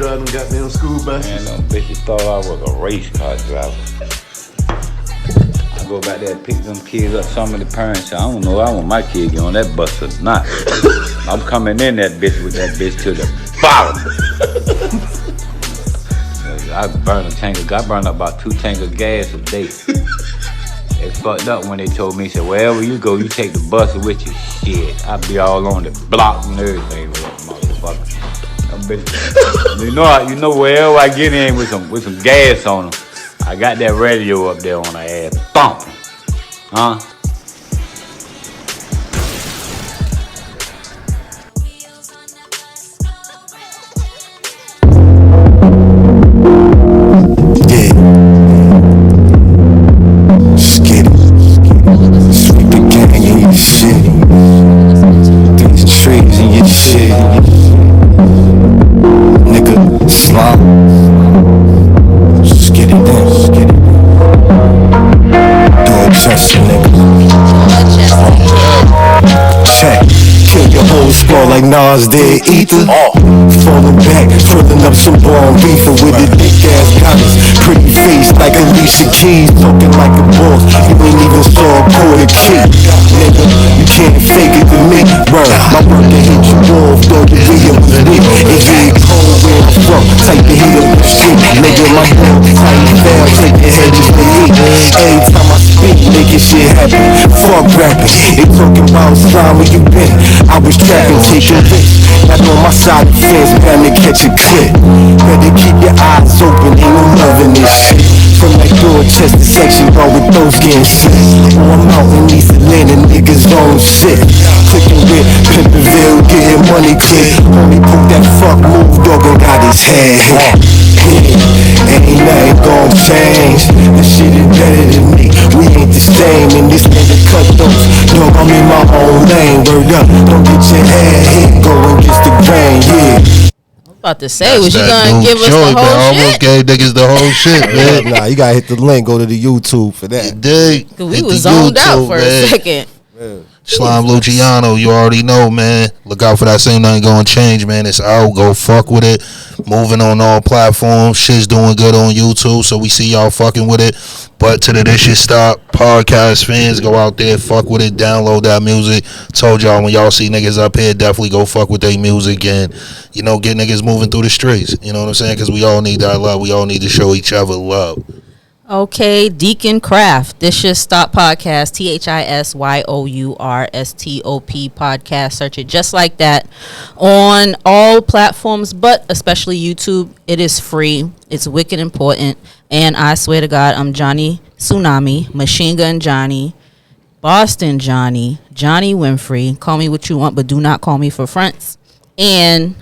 driving goddamn school bus. Man, them bitches thought I was a race car driver. I go back there and pick them kids up. Some of the parents say, I don't know, I want my kid to get on that bus or not. I'm coming in that bitch with that bitch to the bottom. I burned up about 2 tanks of gas a day. They fucked up when they told me, said, wherever you go, you take the bus with you. Shit, I be all on the block and everything with that motherfucker. Them bitches, you know wherever I get in with some gas on them, I got that radio up there on the ass. Thump. Huh? Like Nas did Ether. Falling back, filling up some bomb beefer with the thick ass goddess. Pretty face like Alicia Keys, talking like a boss. You ain't even saw a quarter key. Nigga, you can't fake it to me. Bro, my brother hit you off, thought the video was lit. It get cold where I'm from, type the heat up the street. Nigga, my bro, tight fell, take your head just to eat. Every time I speak, making shit happen. Fuck rapping, they talking about slime, where you been? I was trapping, taking risks. Not on my side of the fence, bound to catch a clip. Better keep your eyes open, ain't no love in this shit. From that Dorchester section, bro, with those getting slick. Oh, I'm out in East Atlanta, niggas on shit. Clicking with Pimpinville, getting money quick. Only put that fuck move, dog, and got his head hit. Ain't nothing gon' change. This shit is better than me. We ain't the same, and this nigga cut those. Dog, I'm in my own lane. Word up, don't get your head hit. Go against the grain, yeah. About to say, was you gonna give us the whole shit? Almost gave niggas the whole shit, man. Nah, you gotta hit the link, go to the YouTube for that. You dig? Cause we was zoned out for a second. Man. Slime Luciano, you already know, man. Look out for that same Nothing Gonna Change, man. It's out. Go fuck with it. Moving on all platforms. Shit's doing good on YouTube, so we see y'all fucking with it. But to the This Shit Stop podcast fans, go out there, fuck with it, download that music. Told y'all when y'all see niggas up here, definitely go fuck with their music and, you know, get niggas moving through the streets. You know what I'm saying? Because we all need that love. We all need to show each other love. Okay, Deacon Craft. This Shit Stop podcast. THISYOURSTOP podcast. Search it just like that on all platforms, but especially YouTube. It is free. It's wicked important. And I swear to God, I'm Johnny Tsunami, Machine Gun Johnny, Boston Johnny, Johnny Winfrey. Call me what you want, but do not call me for fronts. And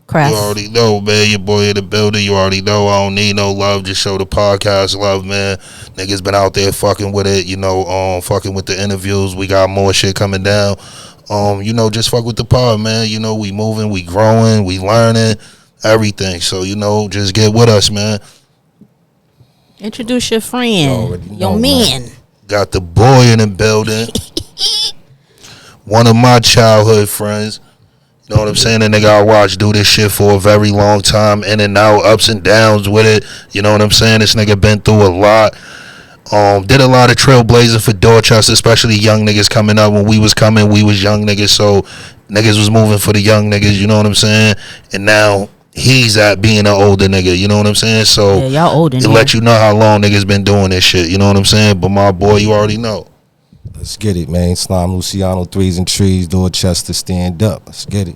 Craft. You already know, man. Your boy in the building. You already know. I don't need no love. Just show the podcast love, man. Niggas been out there fucking with it. You know, fucking with the interviews. We got more shit coming down. You know, just fuck with the pod, man. You know, we moving, we growing, we learning, everything. So, you know, just get with us, man. Introduce your friend, your man. Got the boy in the building. One of my childhood friends. You know what I'm saying? The nigga I watched do this shit for a very long time, in and out, ups and downs with it. You know what I'm saying? This nigga been through a lot. Did a lot of trailblazing for Dorchester, especially young niggas coming up. When we was coming, we was young niggas, so niggas was moving for the young niggas, you know what I'm saying? And now he's at being an older nigga, you know what I'm saying? So yeah, y'all old in it let you know how long niggas been doing this shit, you know what I'm saying? But my boy, you already know. Let's get it, man. Slime Luciano, Threes and Trees, Dorchester, stand up. Let's get it.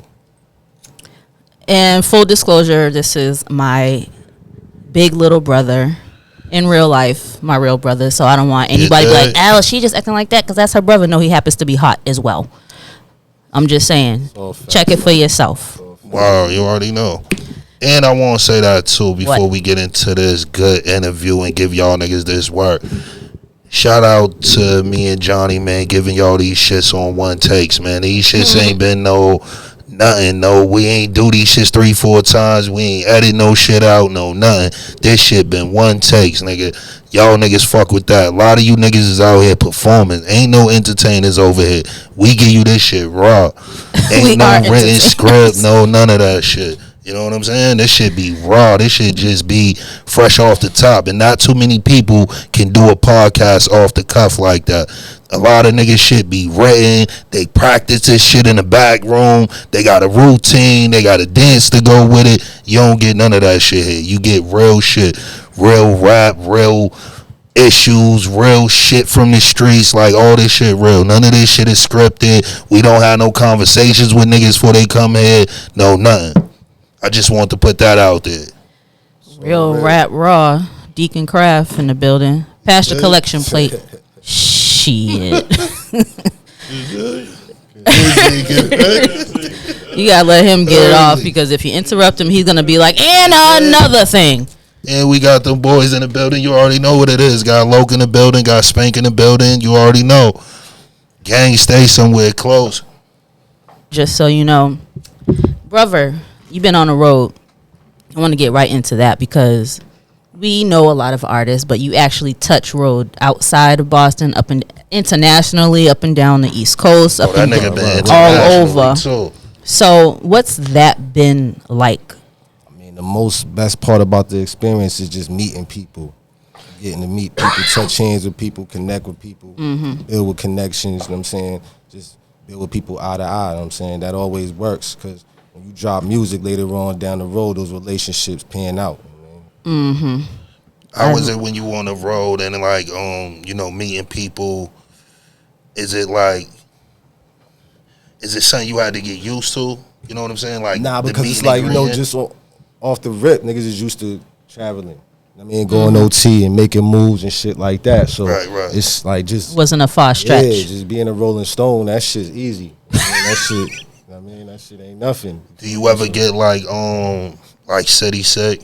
And full disclosure, this is my big little brother in real life, my real brother. So I don't want anybody to be like, "Oh, she just acting like that because that's her brother." No, he happens to be hot as well. I'm just saying, check it for yourself. Wow, you already know. And I want to say that too before we get into this good interview and give y'all niggas this work. Shout out to me and Johnny, man, giving y'all these shits on one takes, man. These shits ain't been nothing. We ain't do these shits 3-4 times. We ain't edit no shit out, nothing. This shit been one takes, nigga. Y'all niggas fuck with that. A lot of you niggas is out here performing. Ain't no entertainers over here. We give you this shit raw. Ain't no written script, none of that shit. You know what I'm saying? This shit be raw. This shit just be fresh off the top. And not too many people can do a podcast off the cuff like that. A lot of niggas shit be written. They practice this shit in the back room. They got a routine. They got a dance to go with it. You don't get none of that shit here. You get real shit. Real rap, real issues, real shit from the streets. Like, all this shit real. None of this shit is scripted. We don't have no conversations with niggas before they come here. No, nothing. I just want to put that out there. Real rap raw. Deacon Craft in the building. Pass the collection plate. Shit. You gotta let him get it off, because if you interrupt him, he's gonna be like, and another thing. And we got them boys in the building. You already know what it is. Got Loke in the building. Got Spank in the building. You already know. Gang, stay somewhere close. Just so you know, brother, you've been on the road. I want to get right into that, because we know a lot of artists, but you actually touch road outside of Boston, up and internationally, up and down the East Coast, up and all over. Too. So what's that been like? I mean, the best part about the experience is just meeting people, getting to meet people, touch hands with people, connect with people, build with connections. You know what I'm saying? Just build with people eye to eye. You know what I'm saying? That always works, because when you drop music later on down the road, those relationships pan out. How was it when you on the road and like you know, meeting people? Is it something you had to get used to? You know what I'm saying? Like, nah, because it's like, you know, just off the rip, niggas is used to traveling. I mean, going OT and making moves and shit like that. So right. it's like just wasn't a far stretch. Yeah, just being a Rolling Stone, that shit's easy. I mean, that shit ain't nothing. Do you ever get like city sick?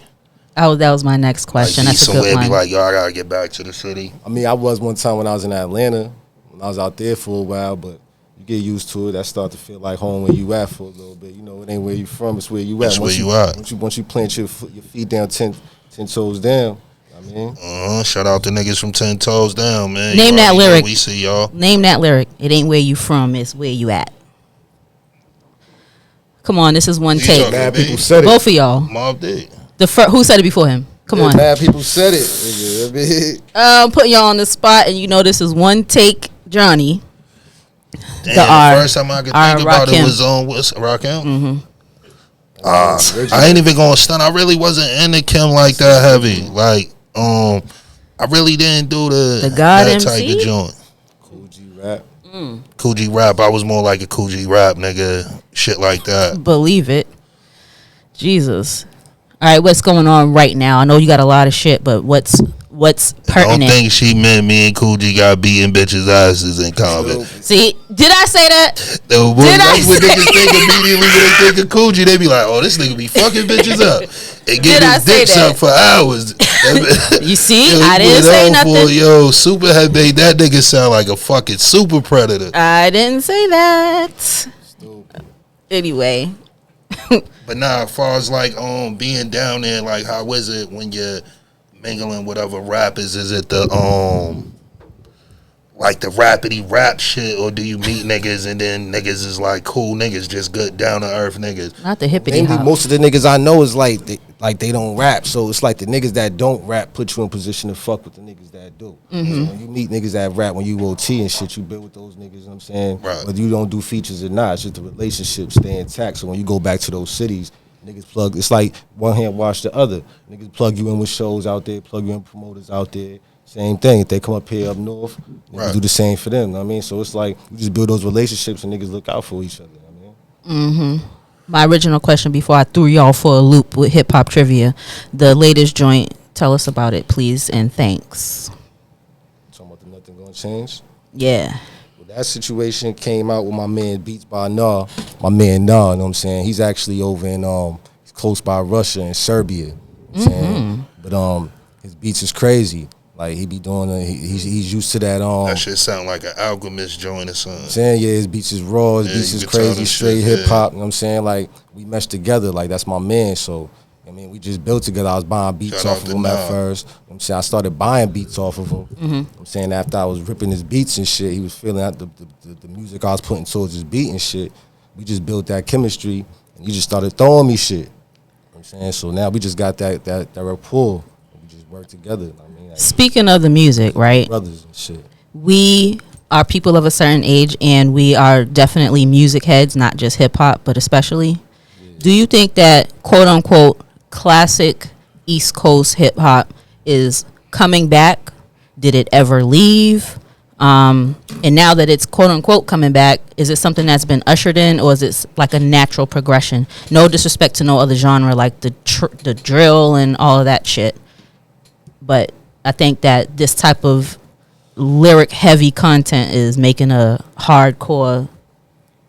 Oh, that was my next question. Like, that's a good one. Be like, yo, I gotta get back to the city. I mean, I was one time when I was in Atlanta, when I was out there for a while, but you get used to it. That start to feel like home where you at for a little bit. You know, it ain't where you from, it's where you at. It's where you at. Once you plant your feet down 10 toes down, I mean. Shout out to niggas from 10 toes down, man. Name that lyric. We see y'all. Name that lyric. It ain't where you from, it's where you at. Come on, this is one take. Mad people said it. Both of y'all. Mob did. Who said it before him? Come on. Mad people said it. I'm putting y'all on the spot, and you know this is one take, Johnny. Damn, the first time I could think about it was on Rakim. I ain't even gonna stunt. I really wasn't into Kim like that heavy. Like, I really didn't do the God that MC? type of joint. Cool G rap. Cool G rap. I was more like a Cool G rap nigga. Shit like that. Believe it. Jesus. All right, what's going on right now? I know you got a lot of shit, but what's pertinent? Don't think she meant me and Cool G got beating bitches' asses in combat. See, did I say that? That's what niggas think immediately when they think of Cool G. They be like, oh, this nigga be fucking bitches up. And get his dicks up for hours. You see, I didn't say nothing. Yo, Superhead made that nigga sound like a fucking super predator. I didn't say that. Anyway. But nah, as far as like being down there, like how is it when you're mingling with other rappers? Is it the like the rapidy rap shit, or do you meet niggas and then niggas is like cool niggas, just good down to earth niggas? Not the hippity hop. Most of the niggas I know is like they don't rap, so it's like the niggas that don't rap put you in position to fuck with the niggas that do. So when you meet niggas that rap, when you OT and shit, you build with those niggas. You know what I'm saying? Right. Whether you don't do features or not, it's just the relationship stay intact. So when you go back to those cities, niggas plug. It's like one hand wash the other. Niggas plug you in with shows out there, plug you in with promoters out there. Same thing. If they come up here up north, niggas do the same for them. You know what I mean? So it's like you just build those relationships and niggas look out for each other. You know what I mean? My original question before I threw y'all for a loop with hip hop trivia, the latest joint. Tell us about it, please, and thanks. Talking about the Nothing Gonna Change. Yeah. Well, that situation came out with my man Beats by Nah. My man Nah, you know what I'm saying? He's actually over in he's close by Russia and Serbia. You know what I'm saying? But his beats is crazy. Like he be doing he's used to that that shit sound like an Alchemist joint or something. Saying his beats is raw, his beats is crazy, straight hip hop, you know what I'm saying? Like we meshed together, like that's my man. So I mean we just built together. I was buying beats off of him at first. You know what I'm saying I started buying beats off of him. You know what I'm saying after I was ripping his beats and shit, he was feeling out the music I was putting towards his beat and shit. We just built that chemistry and he just started throwing me shit. I'm saying? So now we just got that rapport. We just work together. I mean, like, Speaking of the music, right? brothers and shit. We are people of a certain age, and we are definitely music heads, not just hip hop, but especially. Do you think that quote unquote classic East Coast hip hop is coming back? Did it ever leave? And now that it's quote unquote coming back, is it something that's been ushered in, or is it like a natural progression? No disrespect to no other genre like the drill and all of that shit, but I think that this type of lyric heavy content is making a hardcore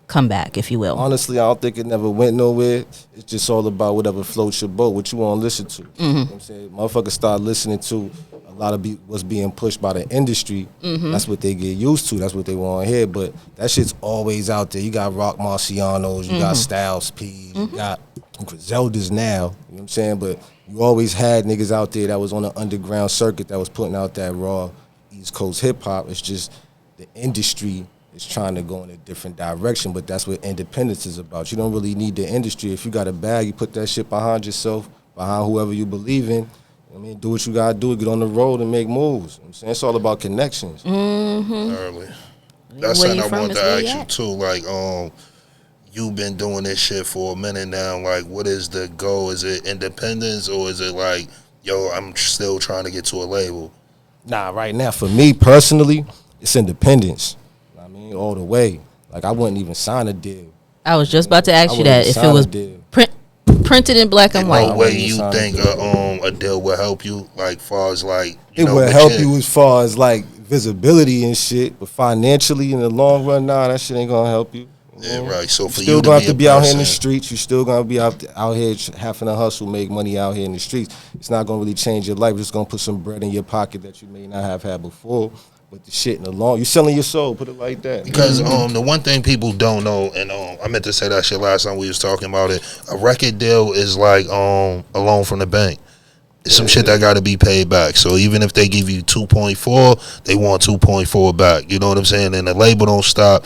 comeback, if you will. Honestly, I don't think it never went nowhere. It's just all about whatever floats your boat, what you want to listen to. You know what I'm saying? Motherfuckers start listening to a lot of what's being pushed by the industry. That's what they get used to. That's what they want to hear. But that shit's always out there. You got Rock Marcianos, you got Styles P, you got Zeldas now. You know what I'm saying? But you always had niggas out there that was on the underground circuit that was putting out that raw East Coast hip hop. It's just the industry is trying to go in a different direction, but that's what independence is about. You don't really need the industry. If you got a bag, you put that shit behind yourself, behind whoever you believe in. I mean, do what you gotta do, get on the road and make moves. You know what I'm saying? It's all about connections. Early. That's Where something you I from wanted is to where you ask you at. too. Like, you've been doing this shit for a minute now. Like, what is the goal? Is it independence, or is it like, yo, I'm still trying to get to a label? Nah, right now, for me personally, it's independence. I mean, all the way. Like, I wouldn't even sign a deal. I was just about to I ask you wouldn't that even if it sign was a deal. printed in black and In white. what way wouldn't you sign a think deal. a deal will help you? Like, far as like, It know, would the help check? you as far as like visibility and shit, but financially in the long run, nah, that shit ain't gonna help you. Yeah, right. So You for still you gonna to have to be be a out here in the person, streets. You still gonna be out here having to hustle, make money out here in the streets. It's not gonna really change your life. It's just gonna put some bread in your pocket that you may not have had before. But the shit in the long, you selling your soul. Put it like that. because the one thing people don't know, and I meant to say that shit last time we was talking about it. A record deal is like a loan from the bank. It's some shit that got to be paid back. So even if they give you 2.4, they want 2.4 back. You know what I'm saying? And the label don't stop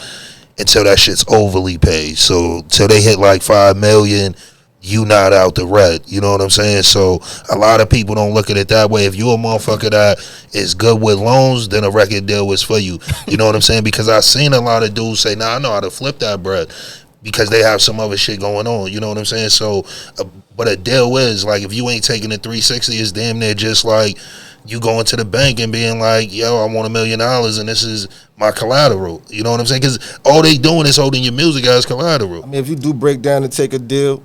until that shit's overly paid. So till they hit like 5 million, you not out the red. You know what I'm saying? So a lot of people don't look at it that way. If you a motherfucker that is good with loans, then a record deal is for you. You know what I'm saying? Because I've seen a lot of dudes say, nah, I know how to flip that bread, because they have some other shit going on. You know what I'm saying? So, but a deal is, like, if you ain't taking the 360, it's damn near just like you going to the bank and being like, yo, I want $1 million and this is my collateral. You know what I'm saying? Because all they doing is holding your music as collateral. I mean, if you do break down and take a deal,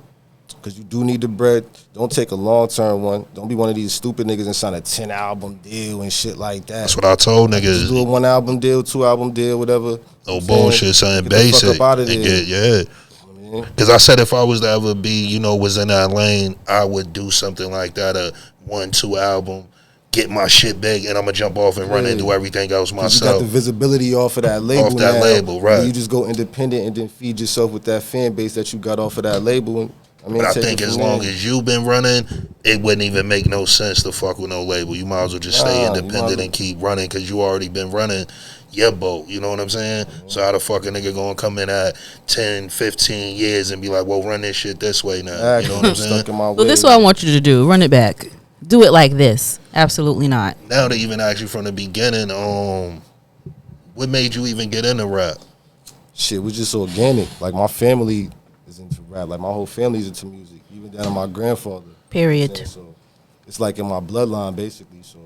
because you do need the bread, don't take a long-term one. Don't be one of these stupid niggas and sign a 10-album deal and shit like that. That's what I told Just do a niggas. 1-album deal, 2-album deal, whatever. No bullshit, something Get the fuck basic. up out of And there. yeah. Because I said if I was to ever be, was in that lane, I would do something like that, a 1-2 album, get my shit big, and I'm going to jump off and run and do everything else 'Cause you got the myself. visibility off of that label Off that now. label, And right. then you just go independent and then feed yourself with that fan base that you got off of that label. And, But I take think it as from long there. as you've been running, it wouldn't even make no sense to fuck with no label. You might as well just stay Nah, you independent might- and keep running, because you already been running your boat. You know what I'm saying? So how the fuck a nigga gonna come in at 10, 15 years and be like, well, run this shit this way now. You know what I'm saying? Stuck in my Well, this is ways. what I want you to do. Run it back. Do it like this. Absolutely not. Now they even ask you from the beginning, what made you even get into rap? Shit was just organic. Like, my family is into rap. Like, my whole family's into music, even down to my grandfather. Period. So it's like in my bloodline, basically. So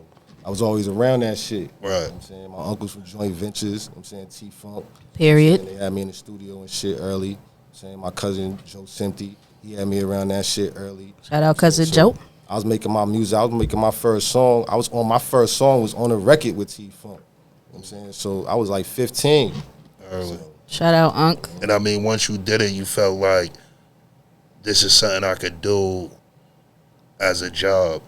I was always around that shit. You know Right. what I'm saying? My uncles from Joint Ventures. You know what I'm saying? T-Funk. Period. And they had me in the studio and shit early. You know what I'm saying? My cousin Joe Simpty, he had me around that shit early. Shout out cousin So Joe. I was making my music. I was making my first song. My first song was on a record with T-Funk. You know what I'm saying? So I was like 15. Early. Shout out Unc. And I mean, once you did it, you felt like this is something I could do as a job.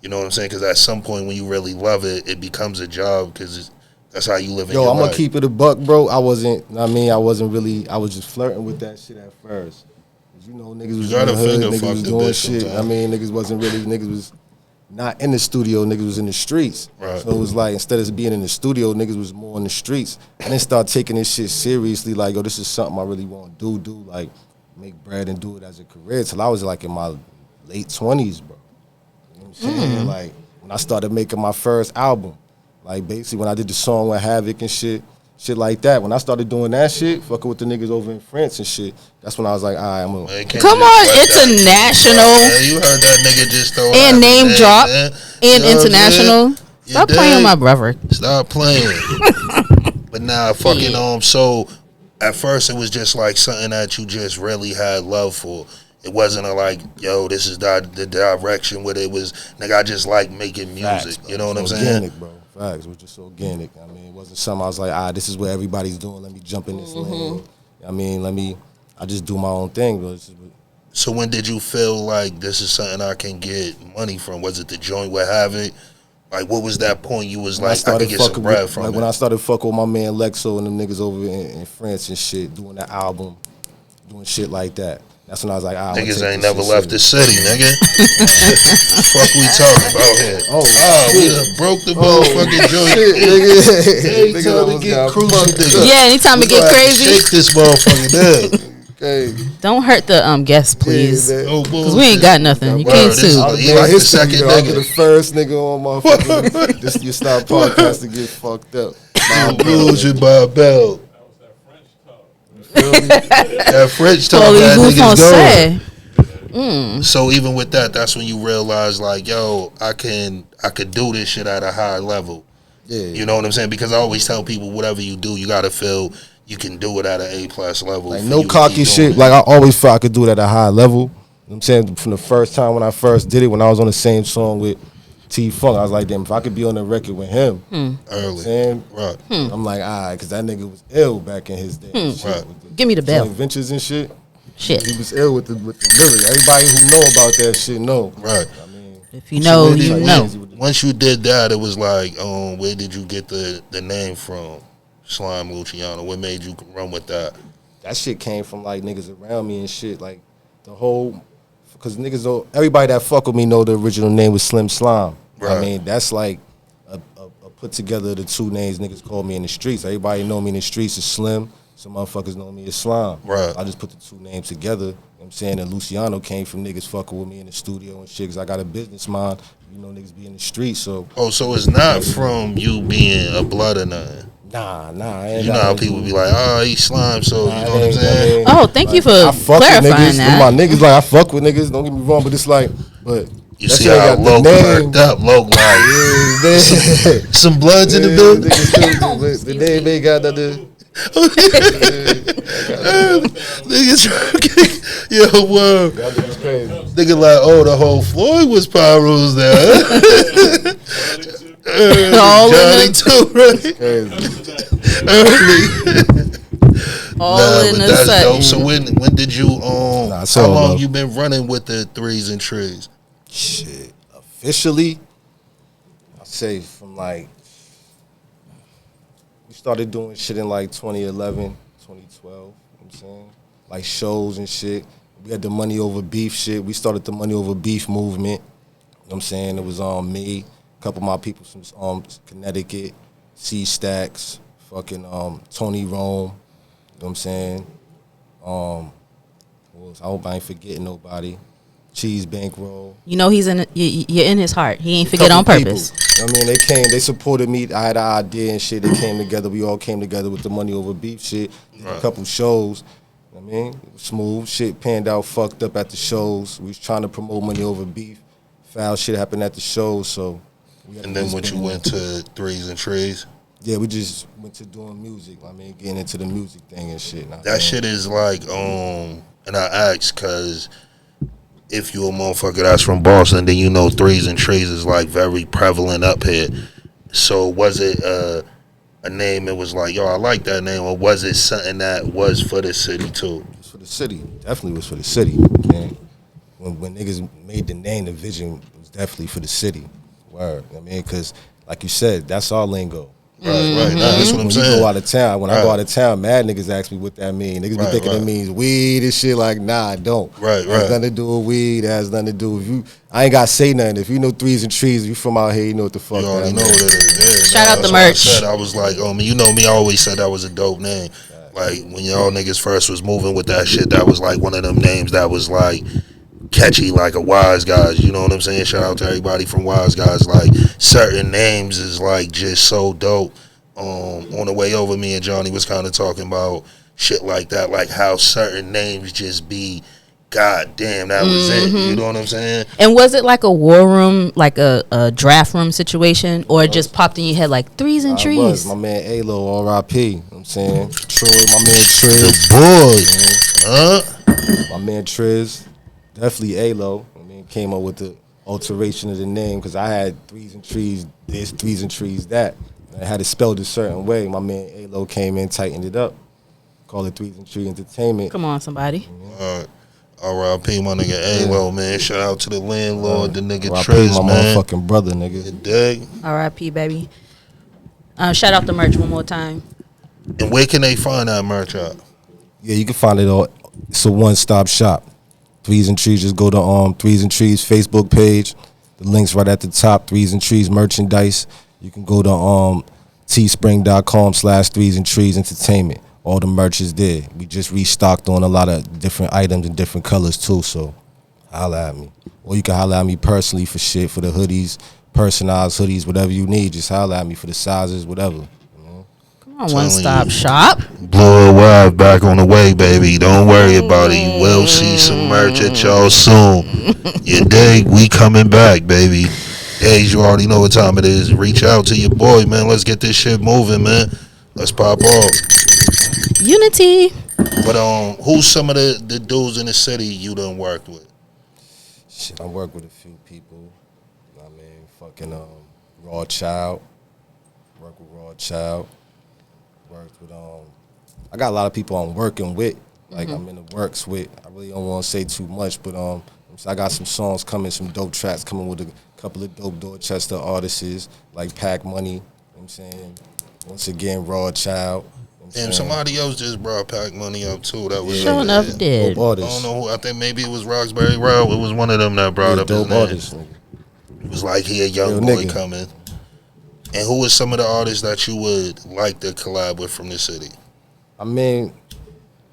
You know what I'm saying? Because at some point when you really love it, it becomes a job, because that's how you live in Yo, your I'm life. gonna keep it a buck, bro. I was just flirting with that shit at first. 'Cause, niggas was in gotta the hood, finger niggas fuck was the doing bitch shit. sometimes. Niggas wasn't really, niggas was not in the studio, niggas was in the streets. Right. So it was like, instead of being in the studio, niggas was more in the streets. And then start taking this shit seriously, like, yo, this is something I really want to do, like, make bread and do it as a career. Till I was like in my late 20s, bro. You know what I'm saying? Like, when I started making my first album, like, basically when I did the song with Havoc and shit like that. When I started doing that shit, fucking with the niggas over in France and shit, that's when I was like, all right, I'm gonna... Come on, international. You heard that nigga just throw And name drop. man. And international. Stop playing with my brother. Stop playing. But nah, fucking so at first it was just like something that you just really had love for. It wasn't like, yo, this is the direction what it was. Nigga, I just like making music. Facts, you know what I'm saying? Organic, bro. Facts. It was just organic. I mean, it wasn't something I was like, this is what everybody's doing. Let me jump in this lane. I mean, I just do my own thing, bro. So when did you feel like this is something I can get money from? Was it the joint with Havoc? Like, what was that point you was like, I could get some bread from it? When I started fucking with my man Lexo and them niggas over in France and shit, doing the album, doing shit like that. That's when I was like, niggas ain't never left the city, nigga. Fuck we talking about here? We done broke the motherfucking joint. Anytime we get cruising, Yeah, anytime it get crazy. Shake this motherfucking head. Okay. Don't hurt the guests, please. Yeah, Because we ain't got nothing. You can't sue. He like the second I'll nigga. be the first nigga on my fucking this you stop podcast to get fucked up. Bullshit by a bell. That French talk that niggas going. So even with that, that's when you realize like, yo, I could do this shit at a high level. Yeah. You know what I'm saying? Because I always tell people, whatever you do, you gotta feel you can do it at an A+ level. Like no cocky shit. Like I always felt I could do it at a high level. You know what I'm saying? From the first time when I first did it, when I was on the same song with T-Funk, I was like, damn, if I could be on the record with him early, right? I'm like, because that nigga was ill back in his day. Right. Give me the bell. Ventures and shit. Shit. He was ill with the lyric. Everybody who know about that shit know. Right. I mean, If you know, you know. Once you did that, it was like, where did you get the name from? Slime Luciano. What made you run with that? That shit came from like niggas around me and shit. Like the whole, because niggas know, everybody that fuck with me know the original name was Slim Slime. Right. I mean, that's like a put together of the two names niggas call me in the streets. Everybody know me in the streets is Slim. Some motherfuckers know me as Slime. Right. I just put the two names together. You know what I'm saying? And Luciano came from niggas fucking with me in the studio and shit, because I got a business mind. You know, niggas be in the streets, so. Oh, so it's not from you being a blood or nothing? Nah. You know how people be like, he's Slime, so you know what I'm saying? Oh, thank you for clarifying niggas, that. My niggas, like, I fuck with niggas, don't get me wrong, but it's like, but. You see how Loke perked up, Loke like, some bloods in the building? The name ain't got nothing. Niggas, yo, word. Nigga like, the whole Floyd was Pyros there. Johnny too, right? All in the that's set. dope. So when did you how long you been running with the Threes and Trees? Shit, officially, I say from like, we started doing shit in like 2011, 2012, you know what I'm saying? Like shows and shit. We had the Money Over Beef shit. We started the Money Over Beef movement. You know what I'm saying? It was me, a couple of my people from Connecticut, C-Stacks, fucking Tony Rome, you know what I'm saying? I hope I ain't forgetting nobody. Cheese Bankroll. You know you're in his heart. He ain't forget on purpose. I mean, they supported me. I had an idea and shit. They came together. We all came together with the Money Over Beef shit. Right. A couple shows. I mean, it was smooth. Shit panned out, fucked up at the shows. We was trying to promote Money Over Beef. Foul shit happened at the shows, so. And then when you went to Threes and Trees? Yeah, we just went to doing music. I mean, getting into the music thing and shit. That shit is like, and I asked because if you a motherfucker that's from Boston, then you know Threes and Trees is like very prevalent up here. So was it a name it was like, yo, I like that name, or was it something that was for the city too? It was for the city. Definitely was for the city. Okay? When niggas made the name, the vision was definitely for the city. Word. I mean, because like you said, that's our lingo. Right. Nah, that's what I'm saying. When you go out of town, when I go out of town, mad niggas ask me what that mean. Niggas be thinking it means weed and shit. Like, nah, I don't. Right. It has nothing to do with weed. It has nothing to do with you. I ain't got to say nothing. If you know Threes and Trees, if you from out here, you know what the fuck. You already know what it is. Shout out the merch. I was like, you know me, I always said that was a dope name. Like, when y'all niggas first was moving with that shit, that was like one of them names that was like catchy like a Wise Guys. You know what I'm saying? Shout out to everybody from Wise Guys. Like certain names is like just so dope. On the way over, me and Johnny was kind of talking about shit like that, like how certain names just be, God damn, that was it. You know what I'm saying? And was it like a war room, like a draft room situation, or it just popped in your head like threes and trees? Was my man Alo, R.I.P. You know what I'm saying? Troy, my man Triz. The boy. My man Triz, definitely Alo. I mean, came up with the alteration of the name because I had threes and trees this, threes and trees that. I had it spelled a certain way. My man Alo came in, tightened it up. Called it Threes and Tree Entertainment. Come on, somebody. R.I.P. my nigga Alo, man. Shout out to the landlord, the nigga R.I.P. Triz, my man. motherfucking brother, nigga. You dig? R.I.P. baby. Shout out the merch one more time. And where can they find that merch at? Yeah, you can find it all. It's a one-stop shop. Threes and Trees. Just go to Threes and Trees Facebook page. The link's right at the top. Threes and Trees merchandise. You can go to teespring.com/Threes and Trees Entertainment. All the merch is there. We just restocked on a lot of different items and different colors too. So holla at me. Or you can holla at me personally for shit, for the hoodies, personalized hoodies, whatever you need. Just holla at me for the sizes, whatever. Come on, one stop shop. Blue Wild back on the way, baby. Don't worry about it. You will see some merch at y'all soon. You dig? We coming back, baby. Days, you already know what time it is. Reach out to your boy, man. Let's get this shit moving, man. Let's pop off. Unity. But who's some of the dudes in the city you done worked with? Shit, I work with a few people. I mean, fucking Raw Child. Work with Raw Child. Worked with I got a lot of people I'm working with. Like I'm in the works with. I really don't want to say too much, but I got some songs coming, some dope tracks coming with a couple of dope Dorchester artists like Pac Money. You know what I'm saying? Once again, Raw Child. Damn, somebody else just brought Pac Money up too. That was sure enough did. Dope I artists. don't know who. I think maybe it was Roxbury Road. It was one of them that brought up his dope name. artists. It was like he a young Real boy nigga. coming. And who is some of the artists that you would like to collab with from the city? I mean,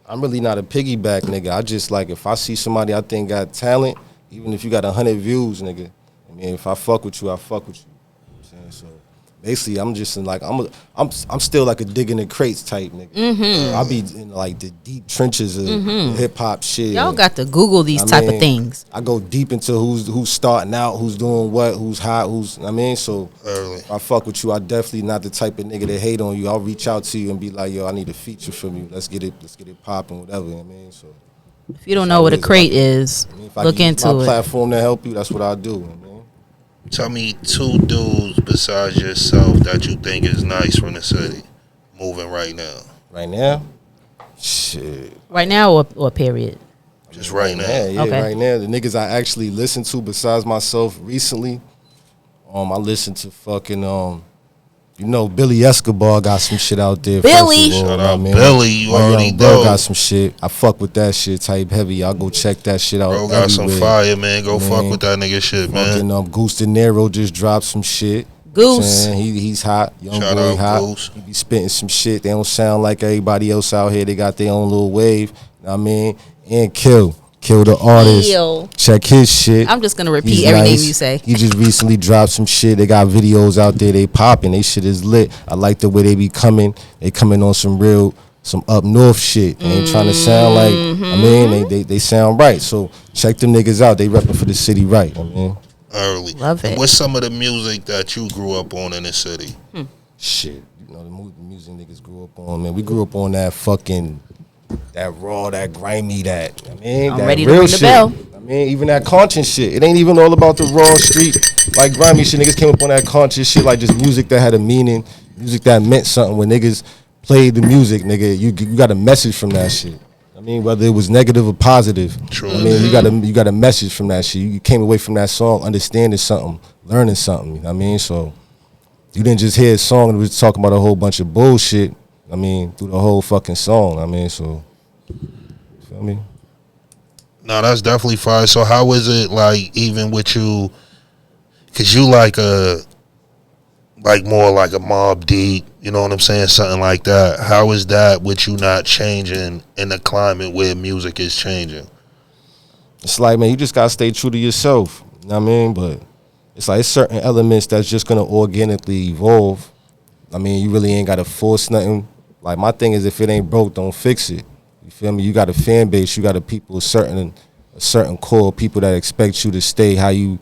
I'm really not a piggyback nigga. I just like if I see somebody I think got talent, even if you got 100 views, nigga. I mean, if I fuck with you, I fuck with you. You know what I'm saying? So basically, I'm just in like I'm still like a dig in the crates type nigga. I be in like the deep trenches of hip hop shit. Y'all got to Google these type of things. I go deep into who's starting out, who's doing what, who's hot, I mean, so Early. if I fuck with you, I definitely not the type of nigga that hate on you. I'll reach out to you and be like, yo, I need a feature from you. Let's get it popping, whatever. You know what I mean, so If you don't know what a crate is, I mean, if I look can use into my it. platform to help you, that's what I do. You know what I mean? Tell me two dudes besides yourself that you think is nice from the city, moving right now. Right now, shit. Right now or period? Just right now. Yeah, Okay. right now. The niggas I actually listen to besides myself recently, I listen to fucking Billy Escobar got some shit out there. Billy! First of all, Shout out I mean, Billy, you my already young bro know. got some shit. I fuck with that shit type heavy. Y'all go check that shit out. Bro got some everywhere. fire, man. Go Man. fuck with that nigga shit, man. Fucking Goose De Niro just dropped some shit. Goose. Saying he's hot. Young Shout boy out hot. Goose. He be spitting some shit. They don't sound like everybody else out here. They got their own little wave. Know what I mean? And Kill the artist. Kill. Check his shit. I'm just gonna repeat He's every name nice. you say. He just recently dropped some shit. They got videos out there. They popping. They shit is lit. I like the way they be coming. They coming on some up north shit. They ain't trying to sound like. I mean, they sound right. So check them niggas out. They repping for the city right. I mean, Early. Love it. What's some of the music that you grew up on in the city? shit. You know, the music niggas grew up on, man. We grew up on that fucking, that raw, that grimy, that, I mean, I'm that ready to real ring the shit. bell. I mean, even that conscious shit. It ain't even all about the raw street, like grimy shit. Niggas came up on that conscious shit, like just music that had a meaning, music that meant something. When niggas played the music, nigga, you got a message from that shit. I mean, whether it was negative or positive. True. I mean, you got a message from that shit. You came away from that song understanding something, learning something. You know what I mean? So you didn't just hear a song and was talking about a whole bunch of bullshit. I mean, through the whole fucking song. I mean, so feel me? No, that's definitely fire. So how is it like even with you? Cause you like more like a Mobb Deep, you know what I'm saying? Something like that. How is that with you not changing in the climate where music is changing? it's like, man, you just gotta stay true to yourself. You know what I mean? But it's like it's certain elements that's just gonna organically evolve. I mean, you really ain't gotta force nothing. Like my thing is, if it ain't broke, don't fix it. You feel me? You got a fan base. You got a people, a certain core of people that expect you to stay how you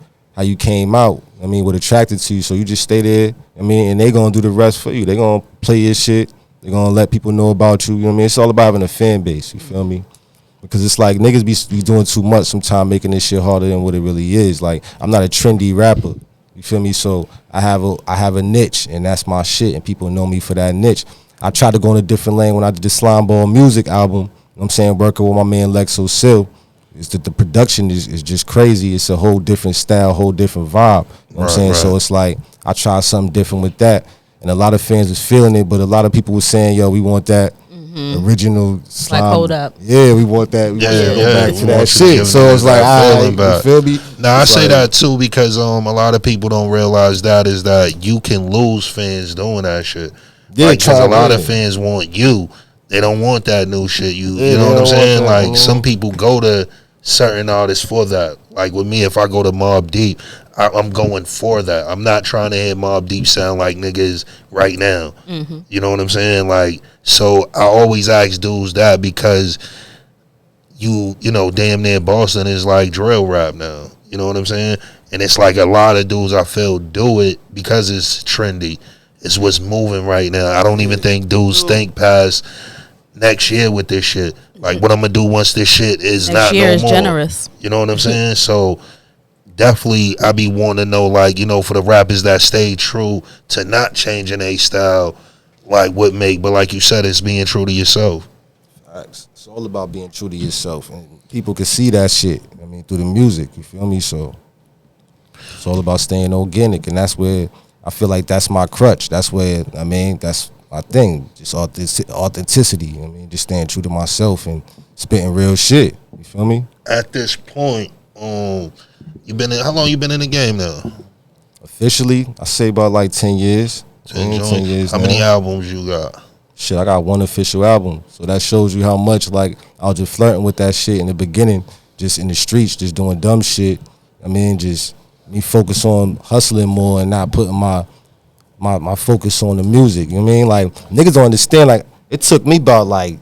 came out. I mean, what attracted to you. So you just stay there. I mean, and they gonna do the rest for you. They gonna play your shit. They gonna let people know about you. You know what I mean? It's all about having a fan base. You feel me? Because it's like niggas be doing too much sometimes, making this shit harder than what it really is. Like I'm not a trendy rapper. You feel me? So I have a niche, and that's my shit, and people know me for that niche. I tried to go in a different lane when I did the Slime Ball music album. You know what I'm saying? Working with my man Lexo Sil. Is that the production is just crazy. It's a whole different style, whole different vibe. You know what I'm saying? Right. So it's like I tried something different with that. And a lot of fans was feeling it, but a lot of people was saying, yo, we want that original Slime. Like, hold up. Yeah, we want that. We want to go back to that shit. So it's like, all right, you feel me? Now, I say that too because a lot of people don't realize that is that you can lose fans doing that shit. Yeah, because a lot of fans want you. They don't want that new shit. You know what I'm saying? Like, some people go to certain artists for that. Like with me, if I go to Mobb Deep, I'm going for that. I'm not trying to hear Mobb Deep sound like niggas right now. You know what I'm saying? Like, so I always ask dudes that because you know, damn near Boston is like drill rap now. You know what I'm saying? And it's like a lot of dudes I feel do it because it's trendy. It's what's moving right now. I don't even think dudes think past next year with this shit. Like what I'm gonna do once this shit is next not year no is more. Generous. You know what I'm saying? So definitely I be wanting to know, like, you know, for the rappers that stay true to not changing a style, like what make, but like you said, it's being true to yourself. Facts. It's all about being true to yourself, and people can see that shit. I mean, through the music. You feel me? So it's all about staying organic, and that's where I feel like that's my crutch. That's where that's my thing, just authenticity. You know what I mean, just staying true to myself and spitting real shit. You feel me? At this point, how long you been in the game now? Officially, I say about like 10 years. 10 years. How many albums you got? Shit, I got one official album. So that shows you how much, like, I was just flirting with that shit in the beginning, just in the streets, just doing dumb shit. I mean, just me focus on hustling more and not putting my focus on the music. You know what I mean? Like, niggas don't understand. Like, it took me about like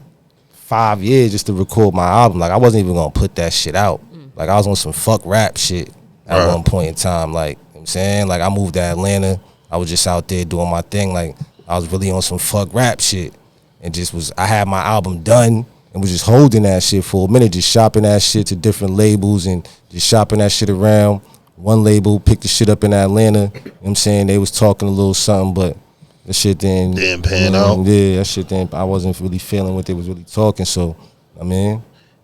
5 years just to record my album. Like, I wasn't even gonna put that shit out. Like, I was on some fuck rap shit at one point in time. Like, you know what I'm saying? Like, I moved to Atlanta. I was just out there doing my thing. Like, I was really on some fuck rap shit. And I had my album done and was just holding that shit for a minute, just shopping that shit to different labels and just shopping that shit around. One label picked the shit up in Atlanta. You know what I'm saying? They was talking a little something, but the shit didn't pan out. Yeah, that shit didn't. I wasn't really feeling what they was really talking. So, I mean,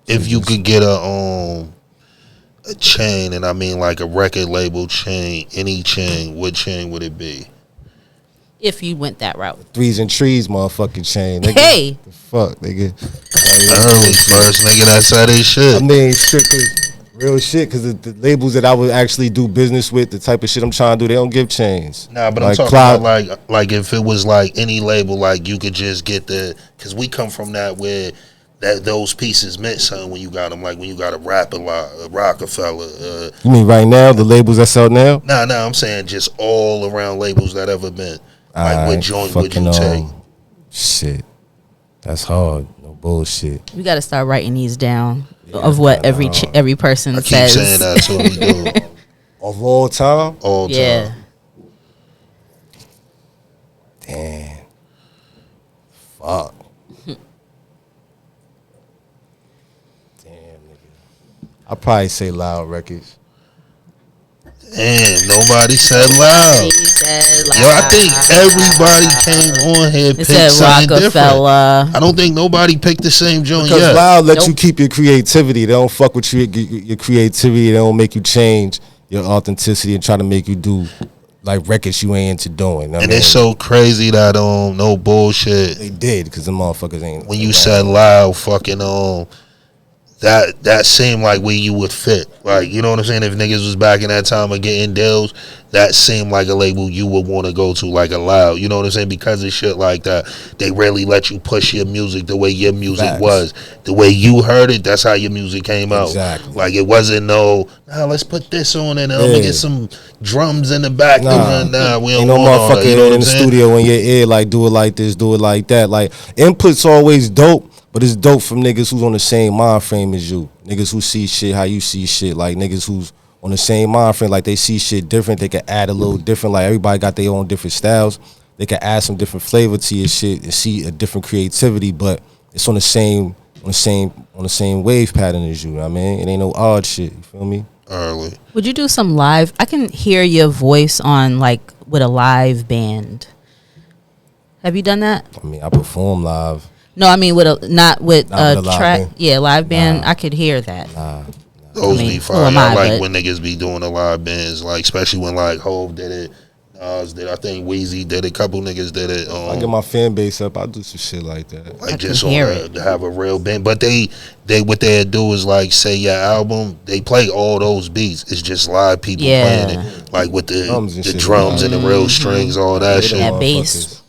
if you could get a chain, and I mean like a record label chain, any chain, what chain would it be? If you went that route. Threes and Trees motherfucking chain. Nigga, hey. The fuck, nigga. Early first nigga, that's how they shit. I mean, strictly real shit, because the labels that I would actually do business with, the type of shit I'm trying to do, they don't give chains. Nah, but like I'm talking about like if it was like any label, like you could just get because we come from that where those pieces meant something when you got them, like when you got a Rockefeller. You mean right now, the labels that's out now? Nah, I'm saying just all around labels that ever been. Like what joint would you take? Shit, that's hard. No bullshit. We got to start writing these down of what every person says. I keep saying that's what we do. Of all time? All time. Damn. Fuck. Damn, nigga. I'll probably say Loud Records. Damn, nobody said Loud. Yo, I think everybody came on here and picked something different. I don't think nobody picked the same joint yet. Because Loud lets you keep your creativity. They don't fuck with your creativity. They don't make you change your authenticity and try to make you do like records you ain't into doing. And it's so crazy that no bullshit. They did, because the motherfuckers ain't. When you said Loud, fucking that seemed like where you would fit. Like, you know what I'm saying? If niggas was back in that time of getting deals, that seemed like a label you would want to go to, like a Loud. You know what I'm saying? Because of shit like that, they really let you push your music the way your music Facts. was. The way you heard it, that's how your music came out. Exactly. Like, it wasn't let's put this on and I'm going to get some drums in the back. Nah, we ain't don't no want all that. motherfucker You know what in I'm the saying? studio in your ear like do it like this, do it like that. Like input's always dope, but it's dope from niggas who's on the same mind frame as you. Niggas who see shit how you see shit. Like niggas who's on the same mind frame, like they see shit different. They can add a little different. Like everybody got their own different styles. They can add some different flavor to your shit and see a different creativity, but it's on the same wave pattern as you. Know what I mean, it ain't no odd shit. You feel me? Early. Would you do some live? I can hear your voice on like with a live band. Have you done that? I mean, I perform live. No, I mean with a not with Not a with a live track. band. Yeah, live band. Nah. I could hear that. Those I mean, be who fire. am I I, like but- when niggas be doing the live bands, like especially when like Hove did it, Nas did. I think Weezy did it. A couple niggas did it. I get my fan base up. I do some shit like that. Like I just can on hear a, it. to have a real band. But they what they do is like say your album, they play all those beats. It's just live people Yeah. playing it. Like with the Drums and the shit. drums and the real strings, all that Pay them shit. That motherfuckers. bass.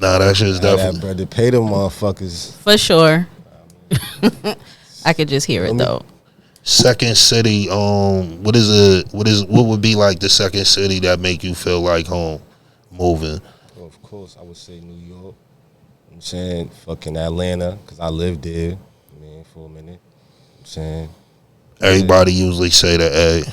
Nah, that shit's That definitely brother, pay them motherfuckers. For sure. I could just hear it though. Second city. What would be like the second city that make you feel like home moving? Well, of course, I would say New York. I'm saying fucking Atlanta, because I lived there, I mean, for a minute. I'm saying Everybody usually say the A.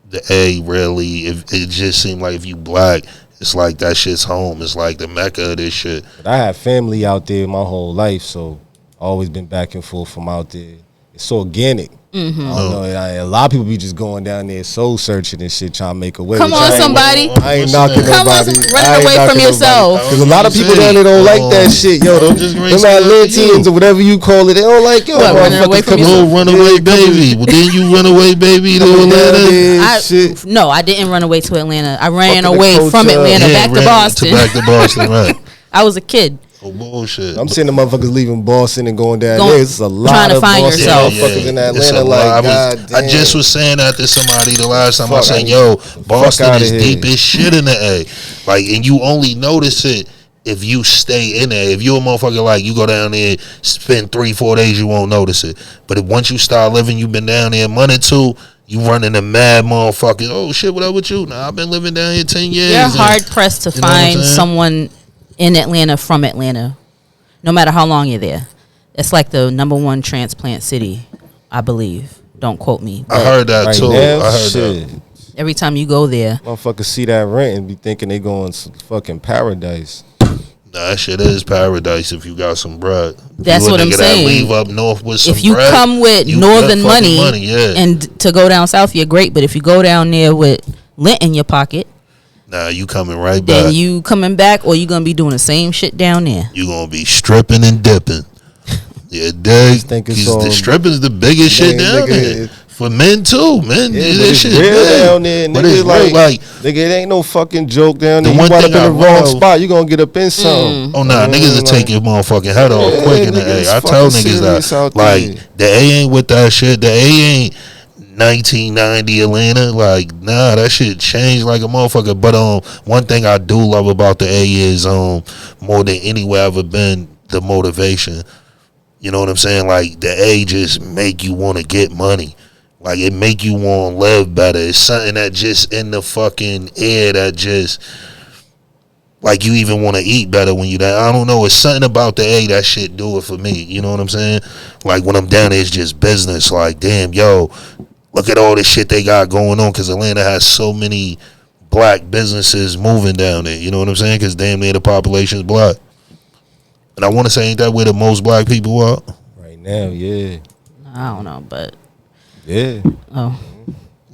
The A really, if it just seemed like if you black, it's like that shit's home. It's like the mecca of this shit. but I had family out there my whole life, so I always been back and forth from out there. It's so organic. Mm-hmm. I don't know. A lot of people be just going down there soul searching and shit, trying to make a way. Come which on, I ain't- somebody. I ain't knocking Come on, nobody. running I ain't away from knocking yourself. nobody. Cause a lot of people down there don't like that shit, yo. Them just gonna say that to Atlanteans you. or whatever you call it, they don't like yo. What, running away motherfuckers from come yourself? Little runaway baby. Well, then you run away baby to down Atlanta. there, shit. No, I didn't run away to Atlanta. I ran Fucking the away from culture. Atlanta Yeah, back to ran Boston. Back to Boston, right? I was a kid. Oh, bullshit. I'm seeing the motherfuckers leaving Boston and going down Going- there. It's a lot trying to of find Boston yourself. motherfuckers in It's Atlanta. a lot. Like, God I just damn. was saying that to somebody the last time. I Fuck, said, yo, Boston outta is here. deep as shit in the A. Like, and you only notice it if you stay in there. If you a motherfucker, like, you go down there, spend 3-4 days, you won't notice it. But if once you start living, you've been down there a month or two, you running a mad motherfucker. Oh, shit, what up with you? Nah, I've been living down here 10 years. You're and- hard pressed to you know what I'm find saying? someone in Atlanta from Atlanta, no matter how long you're there. It's like the #1 transplant city, I believe. Don't quote me. I but heard that, Right too. now, I heard shit. that. every time you go there, Motherfuckers see that rent and be thinking they going to fucking paradise. Nah, that shit is paradise if you got some bread. If That's you a what I'm nigga saying. That leave up north with some if you bread, come with you northern got fucking money, yeah. and to go down south, you're great. But if you go down there with lint in your pocket, Nah, you coming right then back. you coming back, or you gonna be doing the same shit down there. You gonna be stripping and dipping. Yeah, dig. think it's 'Cause all- the stripping's the biggest shit Man, down nigga, there. For men too, man. Yeah, This but it's shit real big. down there, But nigga. it's real, like, Nigga, it ain't no fucking joke down The there. You one wind up thing in I the wrong love- spot, you gonna get up in something. oh nah, niggas will take your motherfucking head off Yeah, quick in the nigga, A. it's I tell fucking niggas serious that. out Like, there. the A ain't with that shit. The A ain't 1990 Atlanta. Like, nah, that shit changed like a motherfucker. But one thing I do love about the A is more than anywhere I've ever been, the motivation. You know what I'm saying? Like, the A just make you want to get money. Like, it make you want to live better. It's something that just in the fucking air that just, like, you even want to eat better when you there. I don't know. It's something about the A that shit do it for me. You know what I'm saying? Like, when I'm down there, it's just business. Like, damn, yo, look at all this shit they got going on. Because Atlanta has so many black businesses moving down there. You know what I'm saying? Because damn near the population's black. And I want to say, ain't that where the most black people are? Right now, yeah. I don't know, but Yeah. oh,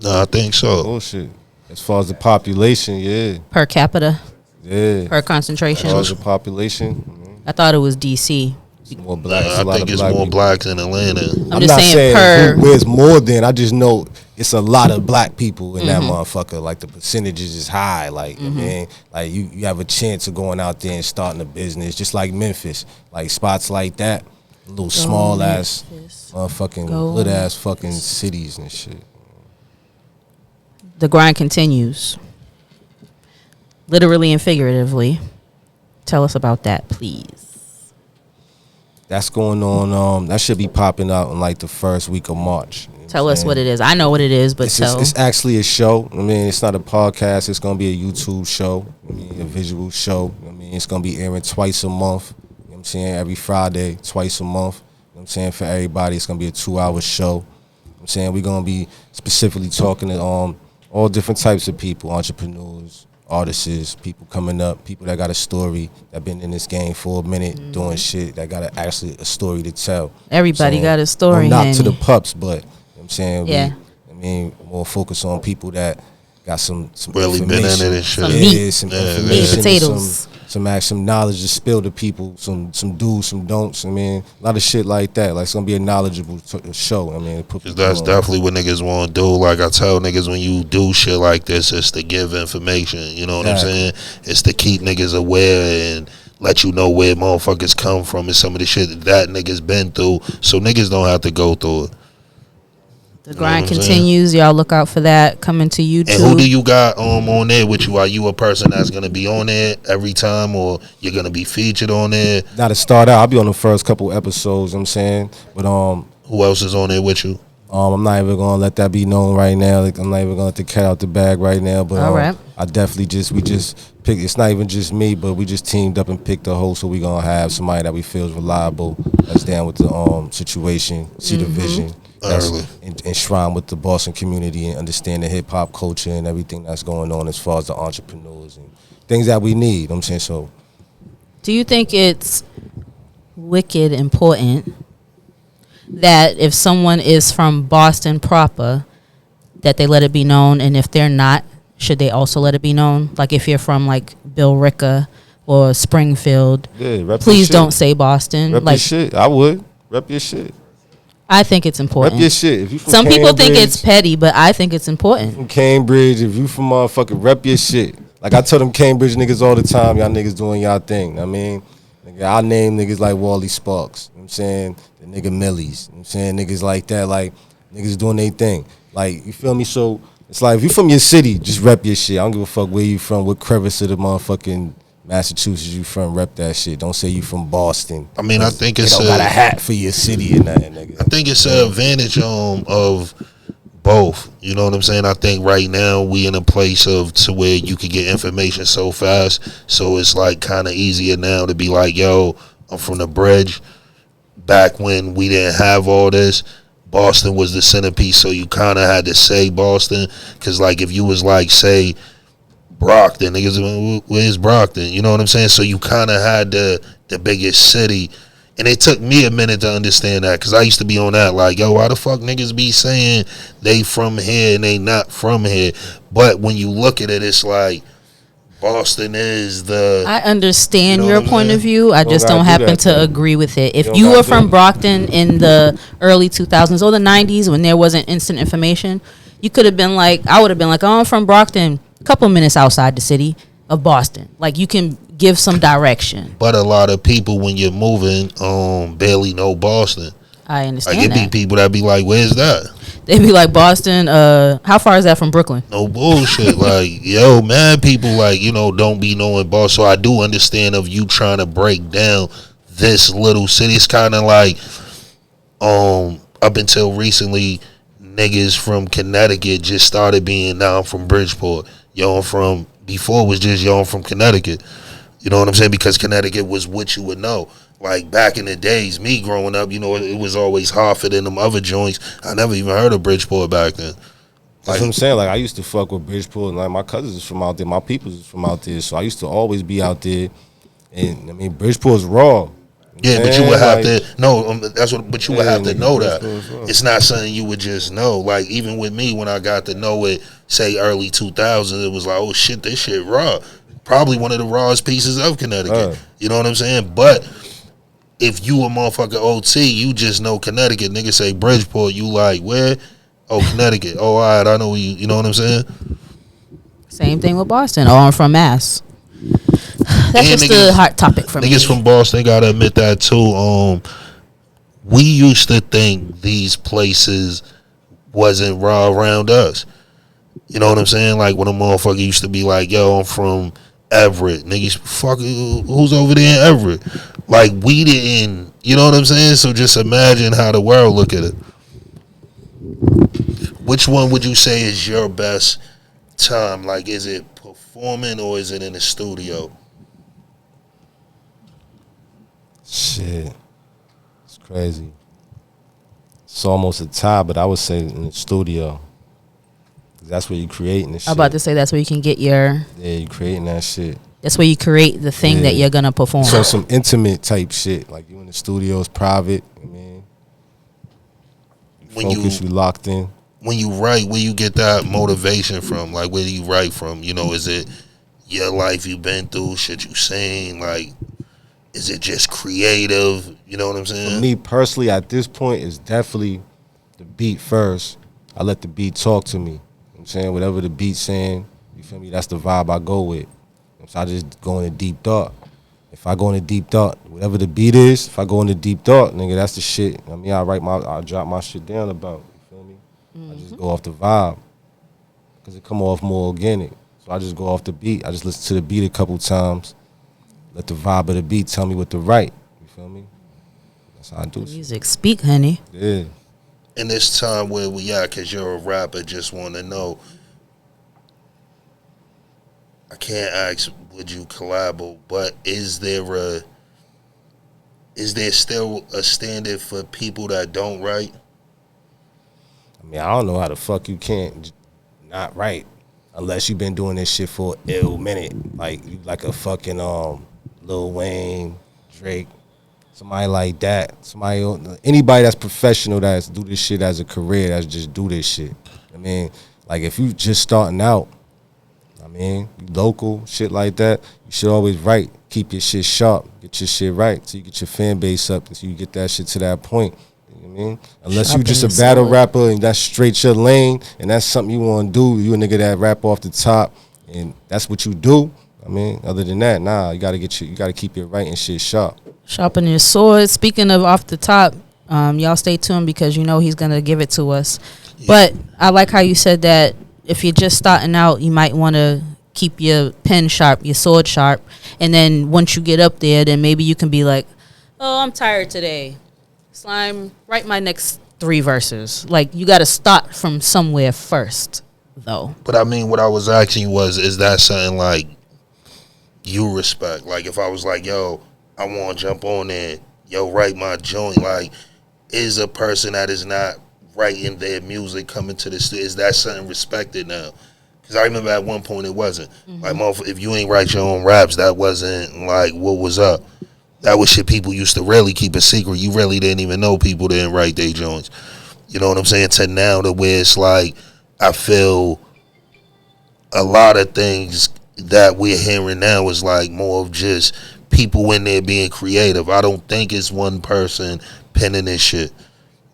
No, I think so. Bullshit. As far as the population, yeah. per capita, Yeah. per As concentration. far as the population, I thought it was DC. it's more black. I think it's more people. blacks in Atlanta. I'm just saying per. where's more than. I just know it's a lot of black people in that motherfucker. Like the percentages is high. Like I mean, like you have a chance of going out there and starting a business, just like Memphis. Like spots like that, little small ass, Memphis. motherfucking Go good ass fucking cities and shit. The grind continues, literally and figuratively. Tell us about that, please. That's going on. That should be popping out in like the first week of March. You know Tell what I'm us saying? what it is. I know what it is, but tell. It's actually a show. I mean, it's not a podcast. It's gonna be a YouTube show. I mean, a visual show. I mean, it's gonna be airing twice a month. You know what I'm saying? Every Friday, twice a month. You know what I'm saying? For everybody, it's gonna be a 2-hour show. You know what I'm saying? We're gonna be specifically talking to all different types of people, entrepreneurs, artists, people coming up, people that got a story, that been in this game for a minute doing shit, that got actually a story to tell. Everybody got a story. Not to the Henny. pups, but you know what I'm saying? Yeah. I mean, more focus on people that got some Really been in it information. and shit. Some Yeah, meat. some Yeah, information, meat and and potatoes. some knowledge to spill to people, some do's, some don'ts. I mean, a lot of shit like that. Like, it's gonna be a knowledgeable show. I mean, put Cause people that's on. definitely what niggas want to do. Like I tell niggas, when you do shit like this, it's to give information. You know what I'm saying? It's to keep niggas aware and let you know where motherfuckers come from and some of the shit that niggas been through, so niggas don't have to go through it. The You know grind what I'm continues. Y'all look out for that coming to YouTube. And who do you got on there with you? Are you a person that's gonna be on there every time, or you're gonna be featured on there? Now to start out, I'll be on the first couple episodes. You know what I'm saying, but Who else is on there with you? I'm not even gonna let that be known right now. Like, I'm not even gonna let the cat out the bag right now. But All right. I definitely we just picked. It's not even just me, but we just teamed up and picked a host. So we gonna have somebody that we feel is reliable, that's down with the situation, see the vision, that's Early. enshrined with the Boston community and understand the hip hop culture and everything that's going on as far as the entrepreneurs and things that we need. You know what I'm saying, so Do you think it's wicked important that if someone is from Boston proper, that they let it be known, and if they're not, should they also let it be known? Like if you're from like Bill Ricka or Springfield, yeah, rep your please shit. don't say Boston. Rep your Like shit. I would rep your shit. I think it's Rep important. your shit. If you from Some people think Cambridge, it's petty, but I think it's important. from Cambridge, if you from motherfucking rep your shit. Like I tell them Cambridge niggas all the time, y'all niggas doing y'all thing. I mean, nigga, I name niggas like Wally Sparks. You know what I'm saying? The nigga Millies. You know what I'm saying? Niggas like that, like niggas doing their thing. Like, you feel me? So it's like if you from your city, just rep your shit. I don't give a fuck where you from, what crevice of the motherfucking Massachusetts you from, rep that shit. Don't say you from Boston. I mean, I think You it's don't got a hat for your city and nothing, nigga. I think it's an advantage of both. You know what I'm saying? I think right now we in a place of to where you can get information so fast, so it's like kind of easier now to be like, yo, I'm from the bridge. Back when we didn't have all this, Boston was the centerpiece, so you kind of had to say Boston, because like if you was like say Brockton, niggas, where's Brockton? You know what I'm saying? So you kind of had the biggest city. And it took me a minute to understand that, because I used to be on that like, yo, why the fuck niggas be saying they from here and they not from here? But when you look at it, it's like Boston is the... I understand You know your what I'm point of saying? view. I Don't just gotta don't do happen that, to though. agree with it. If don't you gotta were do from it. Brockton in the early 2000s or the 90s when there wasn't instant information, you could have been like, I would have been like, oh, I'm from Brockton, a couple minutes outside the city of Boston. Like, you can give some direction. But a lot of people, when you're moving, barely know Boston. I Like, understand it be that. people that be like, where's that? They'd be like, Boston, how far is that from Brooklyn? No bullshit. Like, yo, man, people like, you know, don't be knowing Boston. So I do understand of you trying to break down this little city. It's kind of like, up until recently, niggas from Connecticut just started being, now I'm from Bridgeport. Yo, I'm from, before it was just, yo, I'm from Connecticut. You know what I'm saying? Because Connecticut was what you would know. Like, back in the days, me growing up, you know, it was always Hartford and them other joints. I never even heard of Bridgeport back then. That's what I'm saying. Like, I used to fuck with Bridgeport, and like my cousins is from out there, my peoples is from out there, so I used to always be out there. And I mean, Bridgeport's raw. Yeah, but you would have to that's what. But you would Yeah, have to nigga, know that Bridgeport's raw. it's not something you would just know. Like, even with me, when I got to know it, say early 2000s, it was like, oh shit, this shit raw. Probably one of the rawest pieces of Connecticut. You know what I'm saying? But if you a motherfucker OT, you just know Connecticut. Nigga say Bridgeport, you like, where? Oh, Connecticut. Oh, all right, I know you. You know what I'm saying? Same thing with Boston. Oh, I'm from Mass. That's And just niggas- a hot topic for me. Niggas from Boston, gotta admit that too. we used to think these places wasn't raw around us. You know what I'm saying? Like when a motherfucker used to be like, yo, I'm from Everett. Niggas, fuck, who's over there in Everett? Like we didn't, you know what I'm saying? So just imagine how the world look at it. Which one would you say is your best time? Like, is it performing or is it in the studio? Shit, it's crazy. It's almost a tie, but I would say in the studio. 'Cause that's where you creating the shit. I'm about to say that's where you can get your. Yeah, you creating that shit. That's where you create the thing that you're gonna perform. So some intimate type shit, like you in the studio, it's private. I mean, When focus, you locked in. When you write, where you get that motivation from? Like, where do you write from? You know, is it your life you've been through, shit you seen? Like, is it just creative? You know what I'm saying? For me personally, at this point, it's definitely the beat first. I let the beat talk to me. You know what I'm saying? Whatever the beat's saying, you feel me? That's the vibe I go with. So I just go into deep thought. If I go into deep thought, whatever the beat is, if I go into deep thought, nigga, that's the shit. I mean, I drop my shit down about. You feel me? I just go off the vibe because it come off more organic. So I just go off the beat. I just listen to the beat a couple times. Let the vibe of the beat tell me what to write. You feel me? That's how I do shit. Music speak, honey. Yeah. In this time where we at, because you're a rapper, just want to know. I can't ask would you collabo, but is there still a standard for people that don't write? I mean, I don't know how the fuck you can't not write unless you've been doing this shit for a ill minute. Like you like a fucking Lil Wayne, Drake, somebody like that. Anybody that's professional that's do this shit as a career, that's just do this shit. I mean, like if you just starting out, I mean, you local, shit like that, you should always write. Keep your shit sharp. Get your shit right so you get your fan base up and so you get that shit to that point. You know what I mean? Unless you just a battle rapper and that's straight your lane and that's something you want to do. You a nigga that rap off the top and that's what you do. I mean, other than that, nah, you gotta keep your writing shit sharp. Sharpen your sword. Speaking of off the top, y'all stay tuned because you know he's gonna give it to us. Yeah. But I like how you said that if you're just starting out, you might want to keep your pen sharp, your sword sharp, and then once you get up there, then maybe you can be like, oh, I'm tired today. Slime, write my next 3 verses. Like, you got to start from somewhere first, though. But I mean, what I was asking you was, is that something like you respect? Like, if I was like, yo, I want to jump on there, yo, write my joint, like, is a person that is not writing their music coming to the studio, is that something respected now? Because I remember at one point it wasn't. Like, if you ain't write your own raps, that wasn't like what was up. That was shit people used to really keep a secret. You really didn't even know people didn't write their joints. You know what I'm saying? To now to where it's like, I feel a lot of things that we're hearing now is like more of just people in there being creative. I don't think it's one person penning this shit.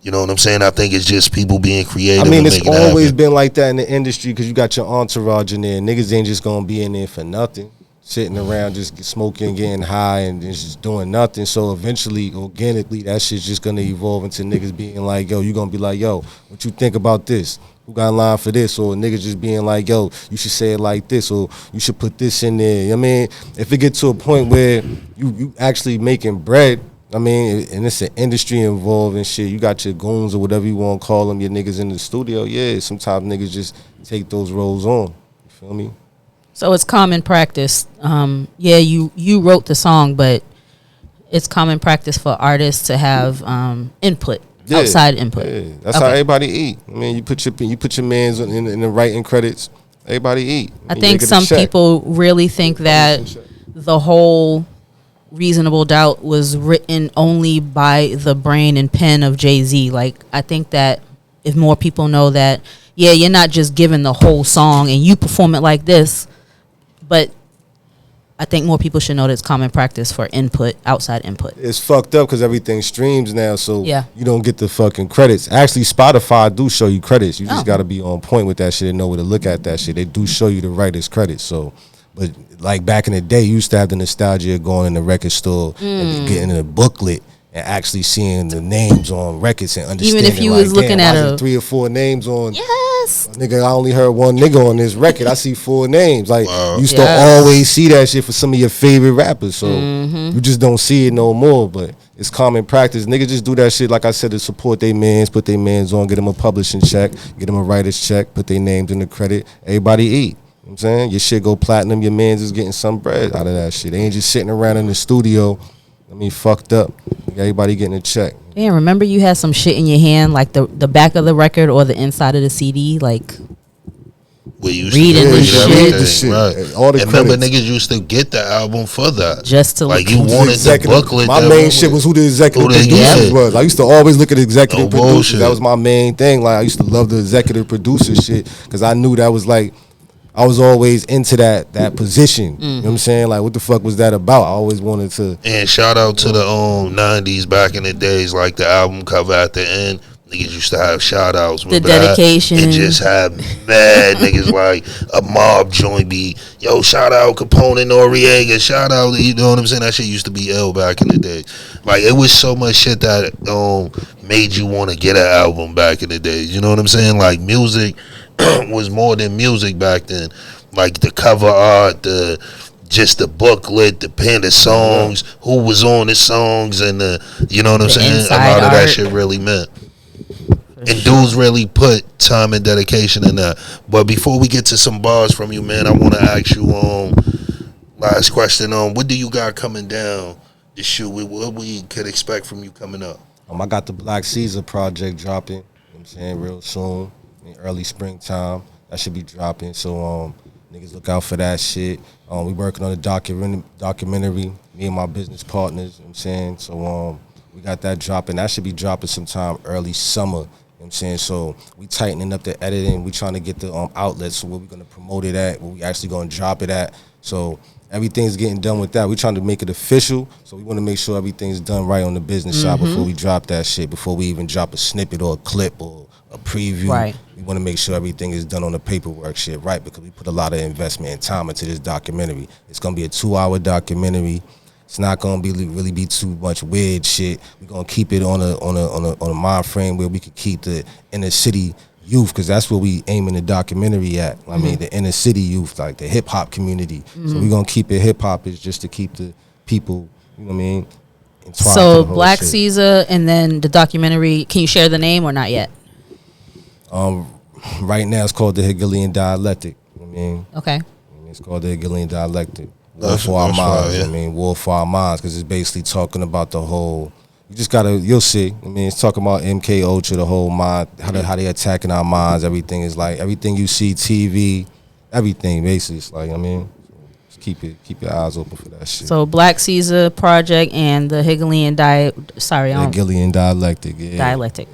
You know what I'm saying? I think it's just people being creative. I mean, it's always been like that in the industry because you got your entourage in there. Niggas ain't just going to be in there for nothing. Sitting around just smoking, getting high, and just doing nothing. So eventually, organically, that shit's just going to evolve into niggas being like, yo, you going to be like, yo, what you think about this? Who got a line for this? Or niggas just being like, yo, you should say it like this, or you should put this in there. I mean, if it get to a point where you actually making bread, I mean, and it's an industry involved and shit. You got your goons or whatever you want to call them, your niggas in the studio. Yeah, sometimes niggas just take those roles on. You feel me? So it's common practice. Yeah, you wrote the song, but it's common practice for artists to have input, outside input. Yeah, that's how everybody eat. I mean, you put your mans in the writing credits. Everybody eat. I think some people really think that the whole Reasonable Doubt was written only by the brain and pen of Jay-Z. Like, I think that if more people know that, yeah, you're not just given the whole song and you perform it like this, but I think more people should know that it's common practice for input, outside input. It's fucked up because everything streams now, so yeah, you don't get the fucking credits. Actually, Spotify do show you credits. You just got to be on point with that shit and know where to look at that shit. They do show you the writers' credits, so... But like back in the day, you used to have the nostalgia of going in the record store and getting a booklet and actually seeing the names on records and Even understanding. if you like, was looking damn, at why is it a 3 or 4 names on? yes, Nigga, I only heard one nigga on this record. I see 4 names. Like Wow. you used to Yes. always see that shit for some of your favorite rappers. So you just don't see it no more. But it's common practice. Niggas just do that shit, like I said, to support their mans, put their mans on, get them a publishing check, get them a writer's check, put their names in the credit. Everybody eat. You know what I'm saying? Your shit go platinum, your mans is getting some bread out of that shit. They ain't just sitting around in the studio. I mean, fucked up. Everybody getting a check. damn. Remember you had some shit in your hand, like the back of the record or the inside of the CD, like We used Reading to and read shit. everything, The shit. right? All the And remember, credits. niggas used to get the album for that, just to like look. you Who's the wanted the executive- booklet. My that main went shit with was who the executive Who the- producers yeah. was. I used to always look at executive No producers. bullshit. That was my main thing. Like I used to love the executive producer shit because I knew that was like I was always into that position. You know what I'm saying? Like what the fuck was that about? I always wanted to. And shout out to the 90s back in the days, like the album cover at the end. Niggas used to have shout outs. The dedication. And just have mad niggas like a mob joint be, yo, shout out Capone Noriega, shout out, you know what I'm saying? That shit used to be ill back in the day. Like it was so much shit that made you want to get an album back in the day. You know what I'm saying? Like music was more than music back then. Like the cover art, just the booklet, the pen of songs, who was on the songs, and you know what I'm The saying? A inside lot of that art. shit really meant. And dudes really put time and dedication in that. But before we get to some bars from you, man, I want to ask you last question what do you got coming down the shoe? What we could expect from you coming up? I got the Black Caesar project dropping. You know what I'm saying real soon, in early springtime. That should be dropping. So niggas look out for that shit. We working on a documentary. Me and my business partners. You know what I'm saying so. We got that dropping. That should be dropping sometime early summer. You know what I'm saying? So we tightening up the editing. We trying to get the outlets. So where we gonna promote it at, where we actually gonna drop it at. So everything's getting done with that. We trying to make it official. So we want to make sure everything's done right on the business side before we drop that shit. Before we even drop a snippet or a clip or a preview. Right. We want to make sure everything is done on the paperwork shit right because we put a lot of investment and time into this documentary. It's gonna be a 2-hour documentary. It's not gonna be really be too much weird shit. We're gonna keep it on a mind frame where we could keep the inner city youth because that's what we aiming the documentary at. I mean the inner city youth, like the hip hop community. So we're gonna keep it hip hop is just to keep the people, you know what I mean, entwined to So the whole Black shit. Caesar and then the documentary. Can you share the name or not yet? Right now it's called the Hegelian dialectic. You know what I mean? Okay. It's called the Hegelian dialectic. War That's- for our that's minds. right, yeah. I mean, war for our minds, because it's basically talking about the whole. You just gotta, you'll see. I mean, it's talking about MK Ultra, the whole mind, how they attacking our minds. Everything is like everything you see, TV, everything basically. It's like I mean, just keep your eyes open for that shit. So Black Caesar project and the Hegelian Hegelian dialectic. Yeah. dialectic.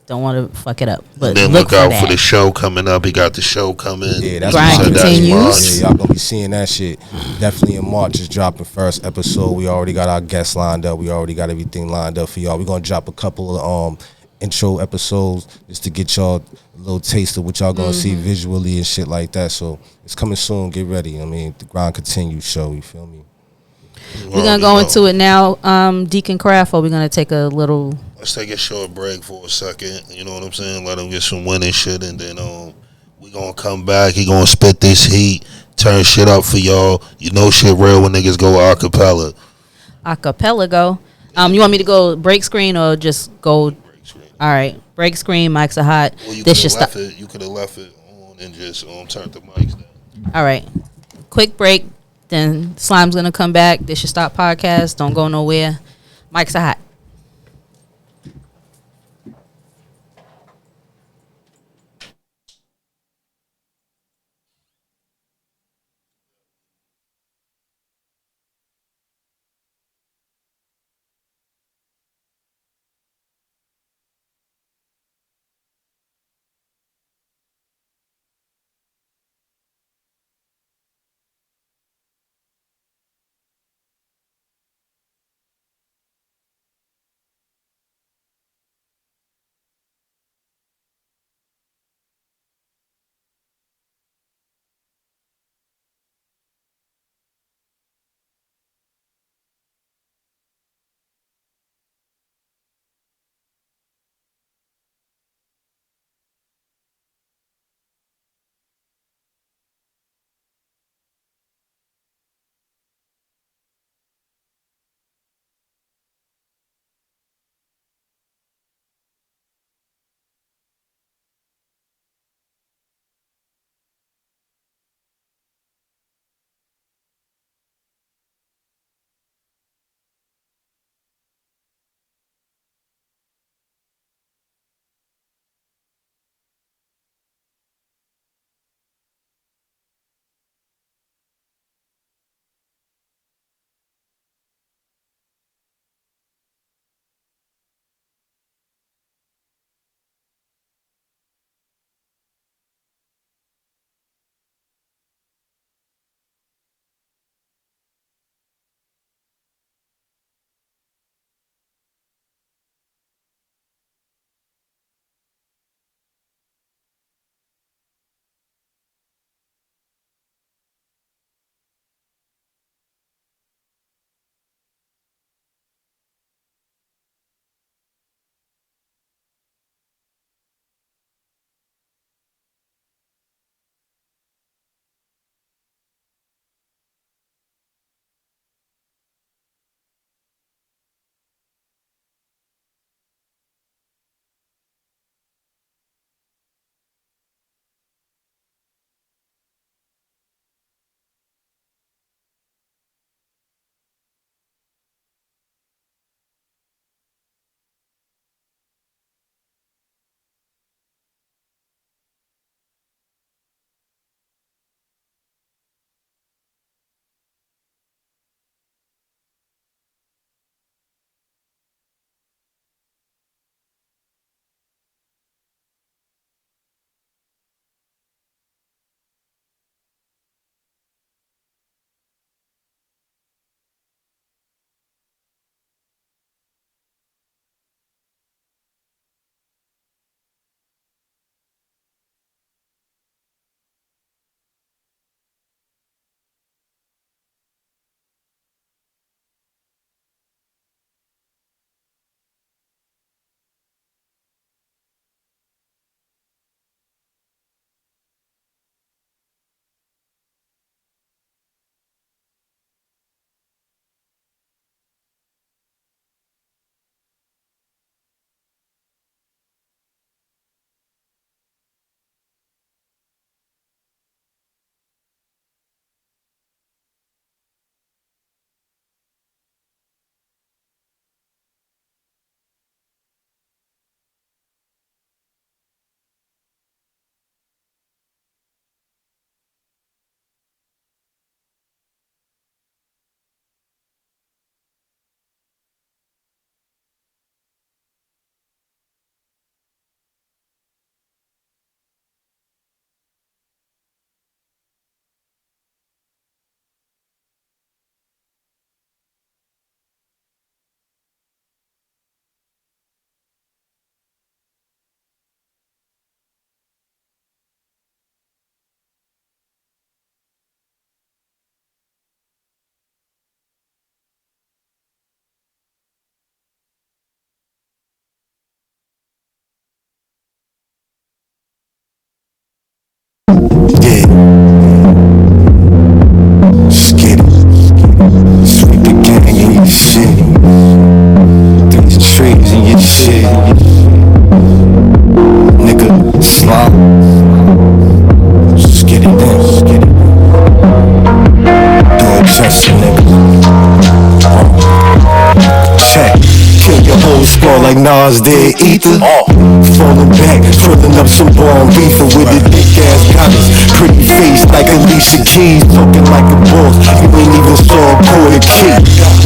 Don't want to fuck it up, but Then look look for out that. for the show coming up. He got the show coming. Yeah, that's Grind March. continues. Yeah, y'all gonna be seeing that shit. Definitely in March is dropping first episode. We already got our guests lined up. We already got everything lined up for y'all. We're gonna drop a couple of intro episodes just to get y'all a little taste of what y'all gonna see visually and shit like that. So it's coming soon. Get ready. I mean, the Grind Continues show. You feel me? We're gonna go into it now, Deacon Craft, or we're gonna take a little. Let's take a short break for a second. You know what I'm saying? Let him get some winning shit, and then we gonna come back. He gonna spit this heat, turn shit up for y'all. You know shit real when niggas go acapella. Acapella go. You want me to go break screen or just go? Break screen. All right, break screen. Mics are hot. Well, you could This should have stop. left it. You could have left it on and just turn the mics down. All right, quick break. Then Slime's gonna come back. This should stop podcast. Don't go nowhere. Mics are hot. like Nas did Ether. Falling back, filling up some bomb beefer with the dick ass goddess. Pretty face like Alicia Keys, talking like a boss. You ain't even saw a quarter key.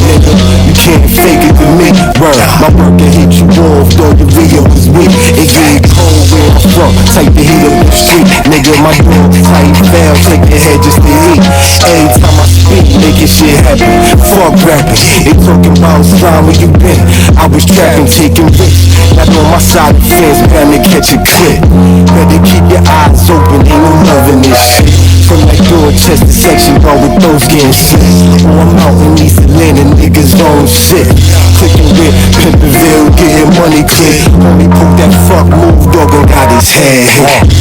Nigga, you can't fake it to me. Word, my work can hit you off, though the video was weak. It get cold where I'm from, type the heat up the street. Nigga, my dog tight, foul, shake your head just to eat. Every time I speak, making shit happen. Fuck rapping, they talking about slime where you been. I was trapping, taking risks. Not on my side of the fence, bound to catch a clip. Better keep your eyes open, ain't no love in this shit. From that Dorchester section, bro, with those getting sick. Oh, I'm out in East Atlanta, niggas on shit. Clicking with Pimpinville, getting money quick. Homie pulled that fuck move, dog, and got his head hit.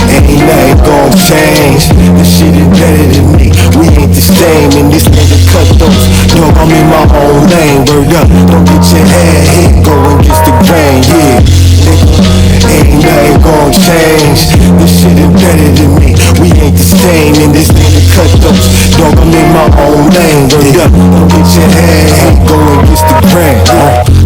Ain't nothing gon' change. This shit is better than me. We ain't the same, and this nigga cut those. Dog, I'm in my own lane. Word up, don't get your head hit. Go against the grain, yeah. Ain't nothing gon' change. This shit is better than me. We ain't the same, and this nigga cut those. Dog, I'm in my own lane. Word up, don't get your head hit. Go against the grain.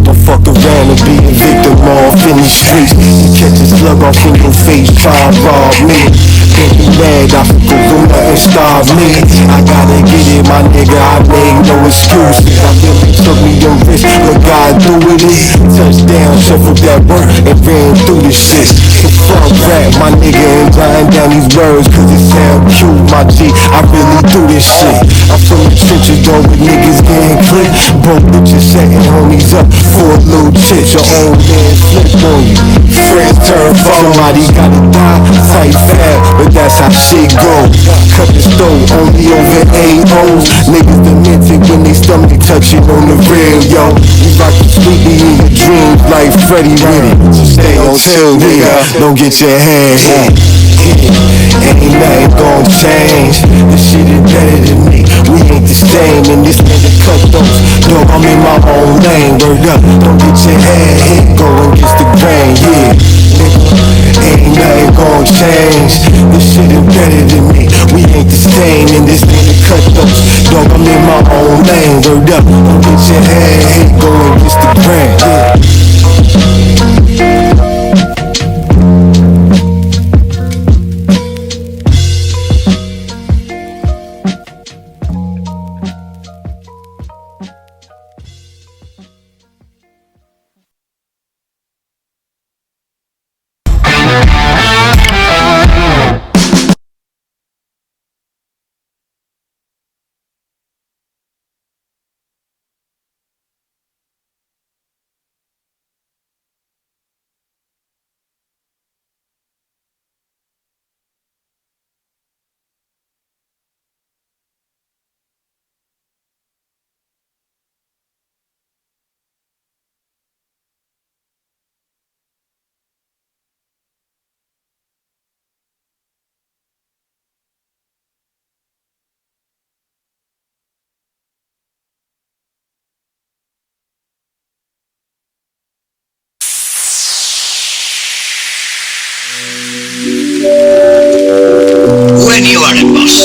Don't fuck around and be a victim off in these streets. You catch a slug off in your face, try to rob me. Can't be mad, obstacles don't nothing starve me. I gotta get it, my nigga, I make no excuses. I really took me a risk, what God do with it? Touchdown, shuffled that work and ran through the shit. So fuck rap, my nigga, and writing down these words cause it sound cute, my G. I really do this shit. I'm from the trenches, though, with niggas getting clipped. Broke bitches setting homies up for a little chit. Your old man flip on you, friends turn foe. Somebody gotta die, tight fat, but that's how shit go. Cut the stove, only over A.O.s. Niggas demented when they stomach touching on the real, yo. You like to sleepy in your dreams like Freddy with it. So stay on chill, nigga, don't get your head hit. Ain't nothing gon' change. This shit is better than me. We ain't the same, and this nigga cut those. Dog, I'm in my own lane. Word up, don't get your head hit. Go against the grain, yeah. Ain't nothing gon' change. This shit is better than me. We ain't the same, and this nigga cut those. Dog, I'm in my own lane. Word up, don't get your head hit. Go against the grain, yeah. When you are a boss,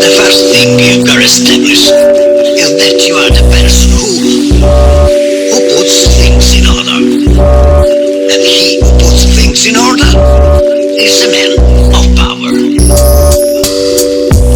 the first thing you've got to establish is that you are the person who puts things in order. And he who puts things in order is a man of power.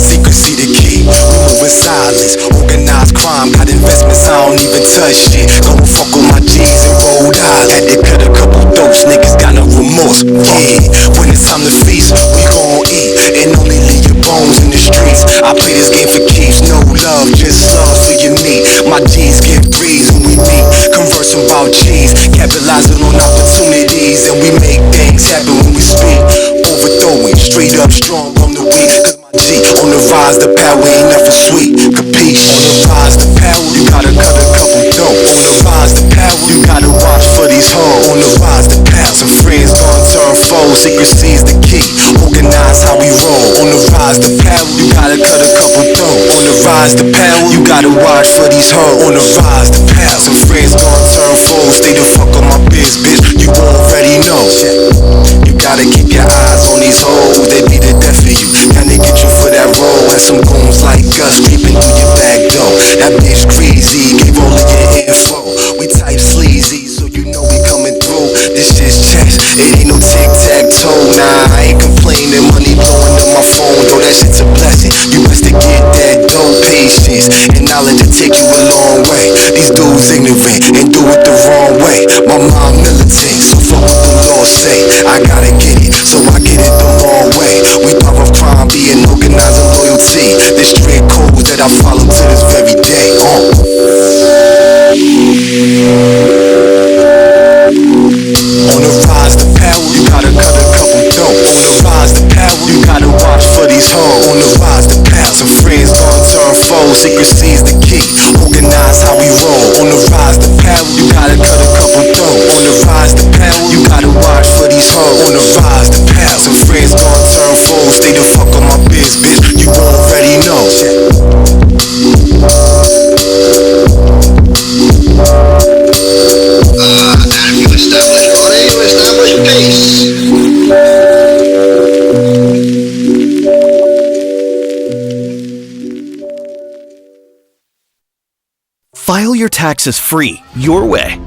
Secrecy the key, we move in silence. Organized crime, got investments, I don't even touch shit. Go and fuck with my G's and rolled eyes. Had to cut a couple dose, niggas got no remorse. Yeah, when it's time to feast, we gon' eat and only leave your bones in the streets. I play this game for keeps, no love, just love for your meat. My G's get breeze when we meet, conversing about G's, capitalizing on opportunities, and we make things happen when we speak. Overthrowing, straight up strong on the weak, cause my G on the rise, the power ain't nothing sweet. Capiche? On the rise, the power, you gotta cut a couple dope. On the rise, the power, you gotta watch for these hoes. On the rise, the power, some friends gon' turn foes. Secrecy is the key, organize how we roll. On the rise, the power, you gotta cut a couple dope. On the rise, the power, you gotta watch for these hoes. On the rise, the power, some friends gon' turn foes. Stay the fuck on my biz, bitch, you already know. You gotta keep your eyes on these hoes, they be the death of you. Now they get you for that roll, and some goons like us creeping through your back door. That bitch crazy, gave all of your info. We type sleazy. secrecy is the key. Organize how we roll. On the rise to power, you gotta cut a couple throats. On the rise to power, you gotta watch for these hoes. On the rise to power, some friends gon' turn foes. Stay the fuck on my biz, bitch. You already know. Time you establish order, you establish peace. File your taxes free, your way.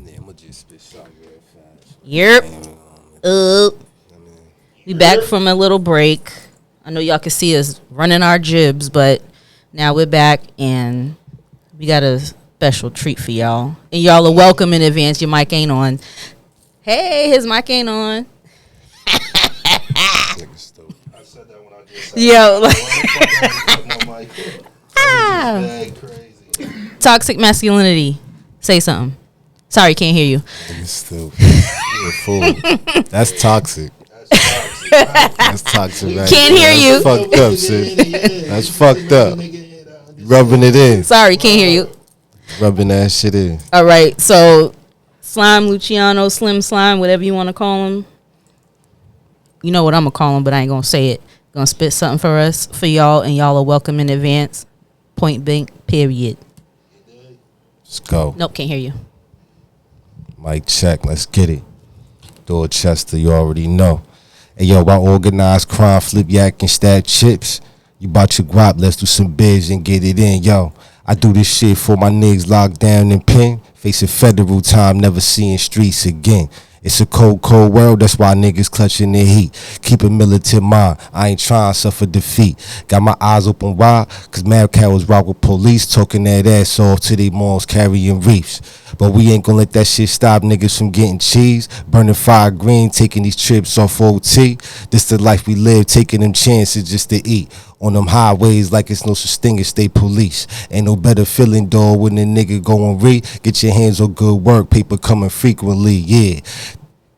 Yeah, I'ma just spit something real fast. Yep. We back from a little break. I know y'all can see us running our jibs, but now we're back and we got a special treat for y'all. And y'all are welcome in advance. Your mic ain't on. Hey, his mic ain't on. Nigga stupid. I said that when I just Yo, like, my mic up. ah. Bad crazy. Toxic masculinity. Say something. Sorry, can't hear you. Nigga stupid. You're a fool. That's toxic. That's toxic, right? Can't hear you. That's fucked up, sis. That's fucked up. You rubbing it in. Sorry, can't hear you. Rubbing that shit in. All right, so Slime Luciano, Slim Slime, whatever you want to call him. You know what I'm gonna call him, but I ain't gonna say it. Gonna spit something for us, for y'all, and y'all are welcome in advance. Point blank, period. Let's go. Nope, can't hear you. Mic check. Let's get it. Dorchester, you already know. Hey, yo, about organized crime, flip yak and stack chips. You bought your guap, let's do some bids and get it in, yo. I do this shit for my niggas locked down in pen. Facing federal time, never seeing streets again. It's a cold, cold world, that's why niggas clutching their heat. Keep a militant mind, I ain't trying to suffer defeat. Got my eyes open wide, cause mad cowards rock with police, talking that ass off to they moms carrying reefs. But we ain't gonna let that shit stop niggas from getting cheese. Burning fire green, taking these trips off OT. This the life we live, taking them chances just to eat. On them highways like it's no such thing as state police. Ain't no better feeling, dog, when the nigga go and read. Get your hands on good work, paper coming frequently, yeah.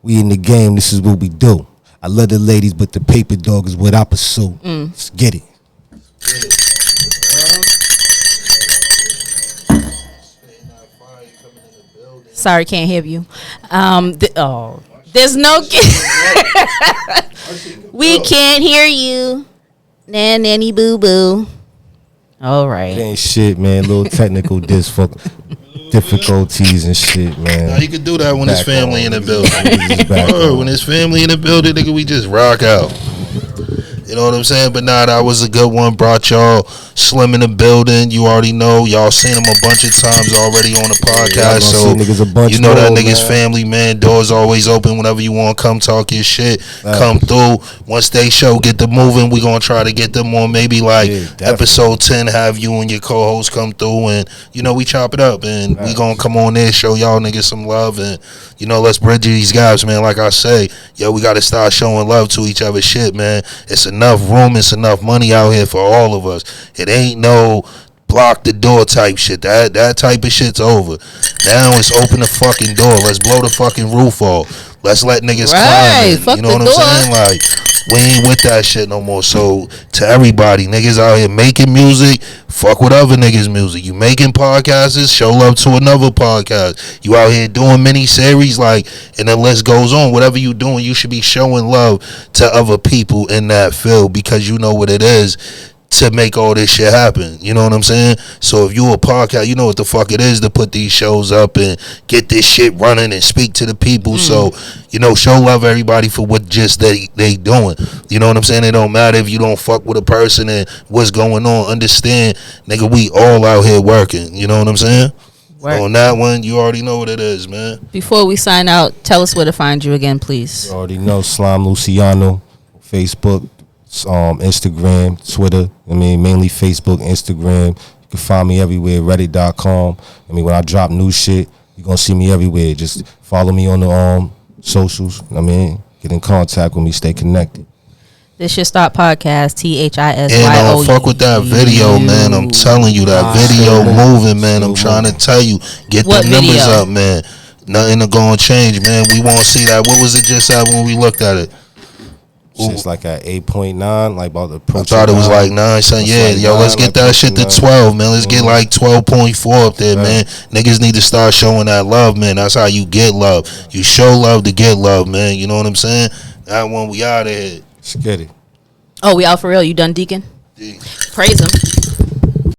We in the game, this is what we do. I love the ladies, but the paper, dog, is what I pursue. Let's get it. Sorry, can't hear you. There's no. We can't hear you. Nanny boo boo. All right. It ain't shit, man. Little technical difficulties and shit, man. Now you can do that when there's family in the building. Oh, When there's family in the building, nigga, we just rock out. You know what I'm saying? But nah, that was a good one. Brought y'all Slim in the building. You already know. Y'all seen him a bunch of times already on the podcast. So you know that nigga's family, man. Doors always open whenever you want. Come talk your shit. Come through. Once they show get the moving, we gonna try to get them on maybe like episode 10. Have you and your co-host come through, and you know we chop it up, and we gonna come on there, show y'all niggas some love, and you know let's bridge these gaps, man. Like I say, yo, we gotta start showing love to each other. Shit, man. It's enough room, it's enough money out here for all of us. It ain't no block the door type shit. That type of shit's over. Now it's open the fucking door. Let's blow the fucking roof off. Let's let niggas climb in. You know what I'm saying? Like, we ain't with that shit no more. So to everybody, niggas out here making music, fuck with other niggas' music. You making podcasts, show love to another podcast. You out here doing mini series, like, and the list goes on. Whatever you doing, you should be showing love to other people in that field, because you know what it is to make all this shit happen. You know what I'm saying? So if you a podcast, you know what the fuck it is to put these shows up and get this shit running and speak to the people. So, you know, show love everybody for what just they doing. You know what I'm saying? It don't matter if you don't fuck with a person and what's going on. Understand, nigga, we all out here working. You know what I'm saying? Work. On that one, you already know what it is, man. Before we sign out, tell us where to find you again, please. You already know, Slime Luciano, Facebook, Instagram, Twitter. I mean, mainly Facebook, Instagram. You can find me everywhere, reddit.com. I mean, when I drop new shit, you're going to see me everywhere. Just follow me on the socials. I mean, get in contact with me, stay connected. This Shit Stop Podcast, THISYO. And fuck with that video, man. I'm telling you, that video moving, man. I'm trying to tell you, get the numbers up, man. Nothing to go and change, man. We won't see that. What was it just at when we looked at it? It's like at 8.9, like about the approach. I thought it was like 9, son. Yeah, like yo, let's get that shit to 12, man. Let's get like 12.4 up there, man. Niggas need to start showing that love, man. That's how you get love. You show love to get love, man. You know what I'm saying? That one, we out of here. Let's get it. Oh, we out for real? You done, Deacon? Praise him.